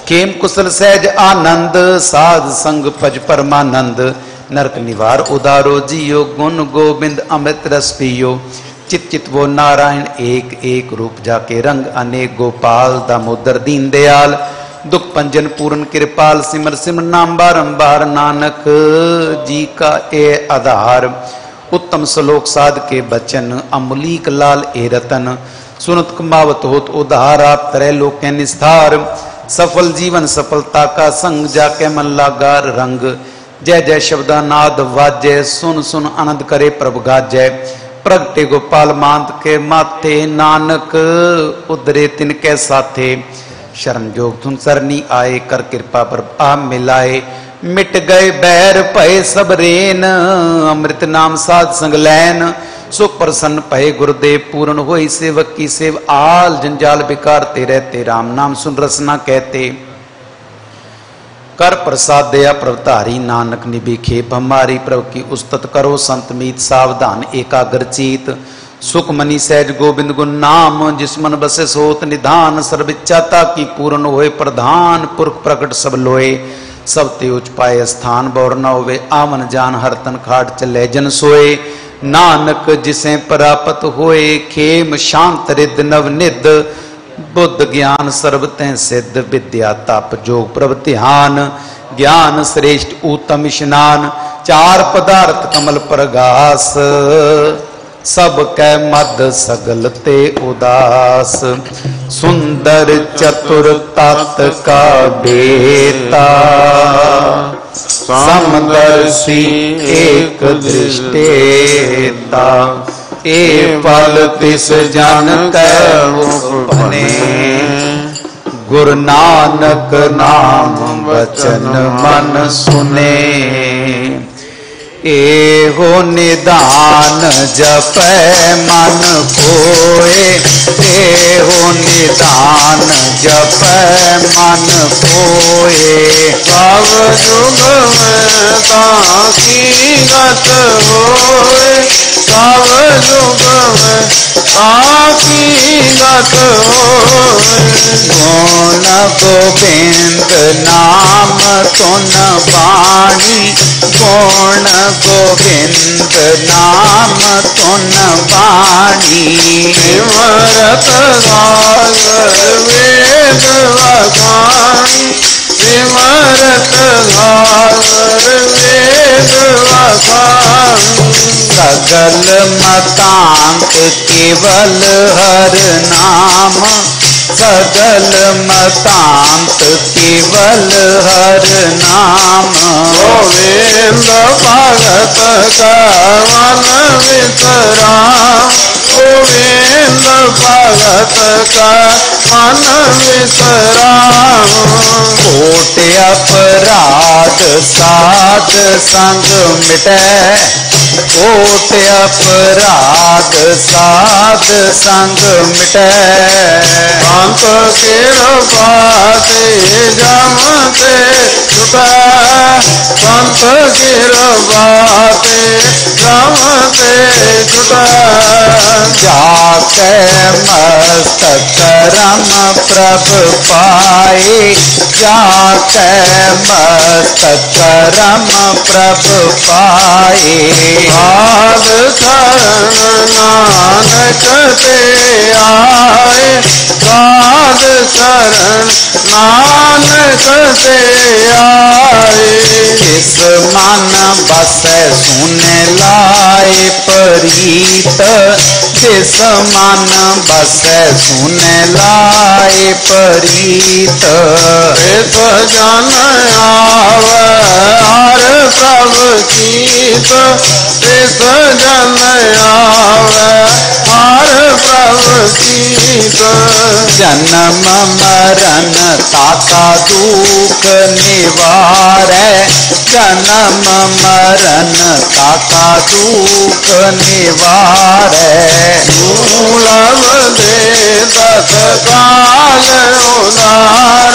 खेम कुशल सहज आनंद, साध संग पज परमानंद। नरक निवार उदारो जियो, गुण गोविंद अमृत रस पियो। चित चित वो नारायण एक एक, रूप जाके रंग अनेक। गोपाल दामोदर दीन दयाल, दुख पंजन पूर्ण कृपाल। सिमर सिमर नाम बारंबार, नानक जी का ए आधार। उत्तम श्लोक साध के बचन, अमलीक लाल ए रतन। सुनत कुमावत होत उधार, आप तरह लोक के निस्तार। सफल जीवन सफलता का संग, जाके मन लागार रंग। जय जय शब्दानाद वाजय, सुन सुन आनंद करे प्रभु गाजय। प्रगटे गोपाल मांत के माथे, नानक उधरे तिनके साथे। शरण जोग तुम सरनी आए, कर कृपा पर आप मिलाए। मिट गए बैर भय सब रेन, अमृत नाम साध संग लैन। सुख प्रसन्न भय गुरुदेव, पूर्ण होई सेवक की सेव। आल जंजाल बिकारते रहते, राम नाम सुन रसना कहते। कर प्रसाद दया प्रभुधारी, नानक निभि खेप हमारी। प्रभु की उस्तत करो संत मीत, सावधान एकाग्र चीत। सुख मनी सहज गोविंद गुण नाम, जिस मन बसे सोत निधान। सर्व इच्छा की पूर्ण होए प्रधान, पुरख प्रकट सब लोए। सब ते उच पाए स्थान, बौर न होवे आवन जान। हर तन खाट चले जन सोए, नानक जिसे प्राप्त होए। खेम शांत रिद नव निद, बुद्ध ज्ञान सर्व तैं सिद्ध। विद्या तप जोग प्रभ ध्यान, ज्ञान श्रेष्ठ उत्तम स्नान। चार पदार्थ कमल प्रगास, सब कै मद सगल ते उदास। सुंदर चतुर तात का बेता, समदर्शी एक दृष्टेता। ए पल तिस जन कै उपने, गुरु नानक नाम वचन मन सुने। एहो निदान जपै मन कोय, एहो निदान जपै मन कोय। सब जुग में ताकी गत होए, सब जुग में ताकी गत होए। गुण गोविंद नाम तुन बाणी, गुण गोविंद नाम तुन बाणी। सिमरत गाय वेद वखानी, सिमरत गाय वेद वखानी। सगल मतांक केवल हर नाम, सगल मतांत केवल हर नाम। गोविंद भगत का मन विश्राम, गोविंद भगत का मन विश्राम। कोट अपराध साध संग मिटै, कोट अपराध साध संग मिटै। अंत कृपा ते जमते छुटै, संत कृपा ते रमते छुटै जाके मस्तक रम प्रभ पाए जाके मस्तक रम प्रभ पाए साध शरण नानक ते आए साध शरण नानक ते आए जिस मन बसै सुने लाए परीत जिस मन बसै सुने लाए परीत इस जन आवे हर प्रभ कीत इस जन आवे हर प्रभ कीत जन्म मरण ताका दुख निवारै जन्म मरण ताका दुख निवारै मूलम दे दस काल उदार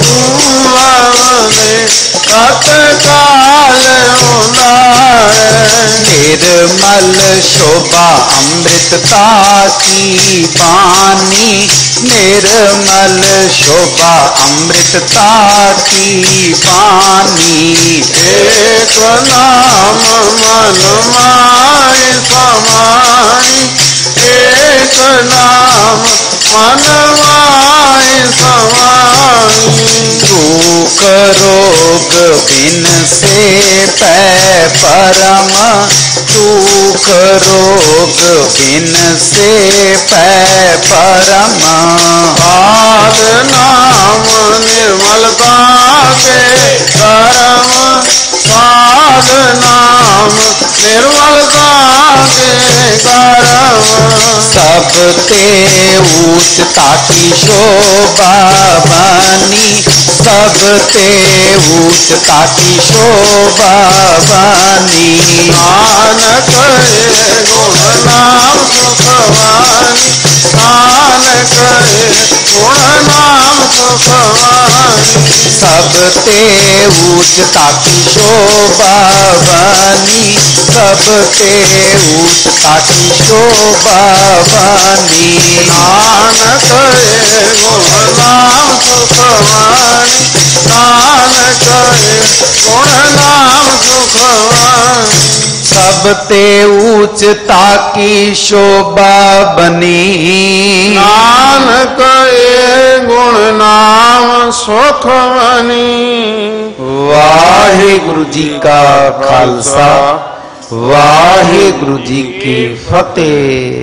मूलम दे दस काल उदार निर्मल शोभा अमृतता की पानी निर्मल शोभा अमृतता की पानी एक नाम मन माय समाई एक नाम मन माय समाई दुख रोग बिन से पै परम दुख रोग बिन से पै परम साध नाम निर्मलता के करम साध नाम निर्मलता के करम सब ते ऊंचता की शोभा बनी सब ते ऊंचता की शोभा बनी नानक गुण नाम सुखवानी नानक गुण नाम सुखवानी सब ते ऊंचता की शोभा बनी सब ते ऊंचता की शोभा बनी नानक गुण नाम सुखवानी नानक गुण नाम सुखवानी सब ते ऊंचता की शोभा बनी नानक गुण नाम सुखवानी वाहिगुरु जी का खालसा वाहिगुरु जी की फतेह।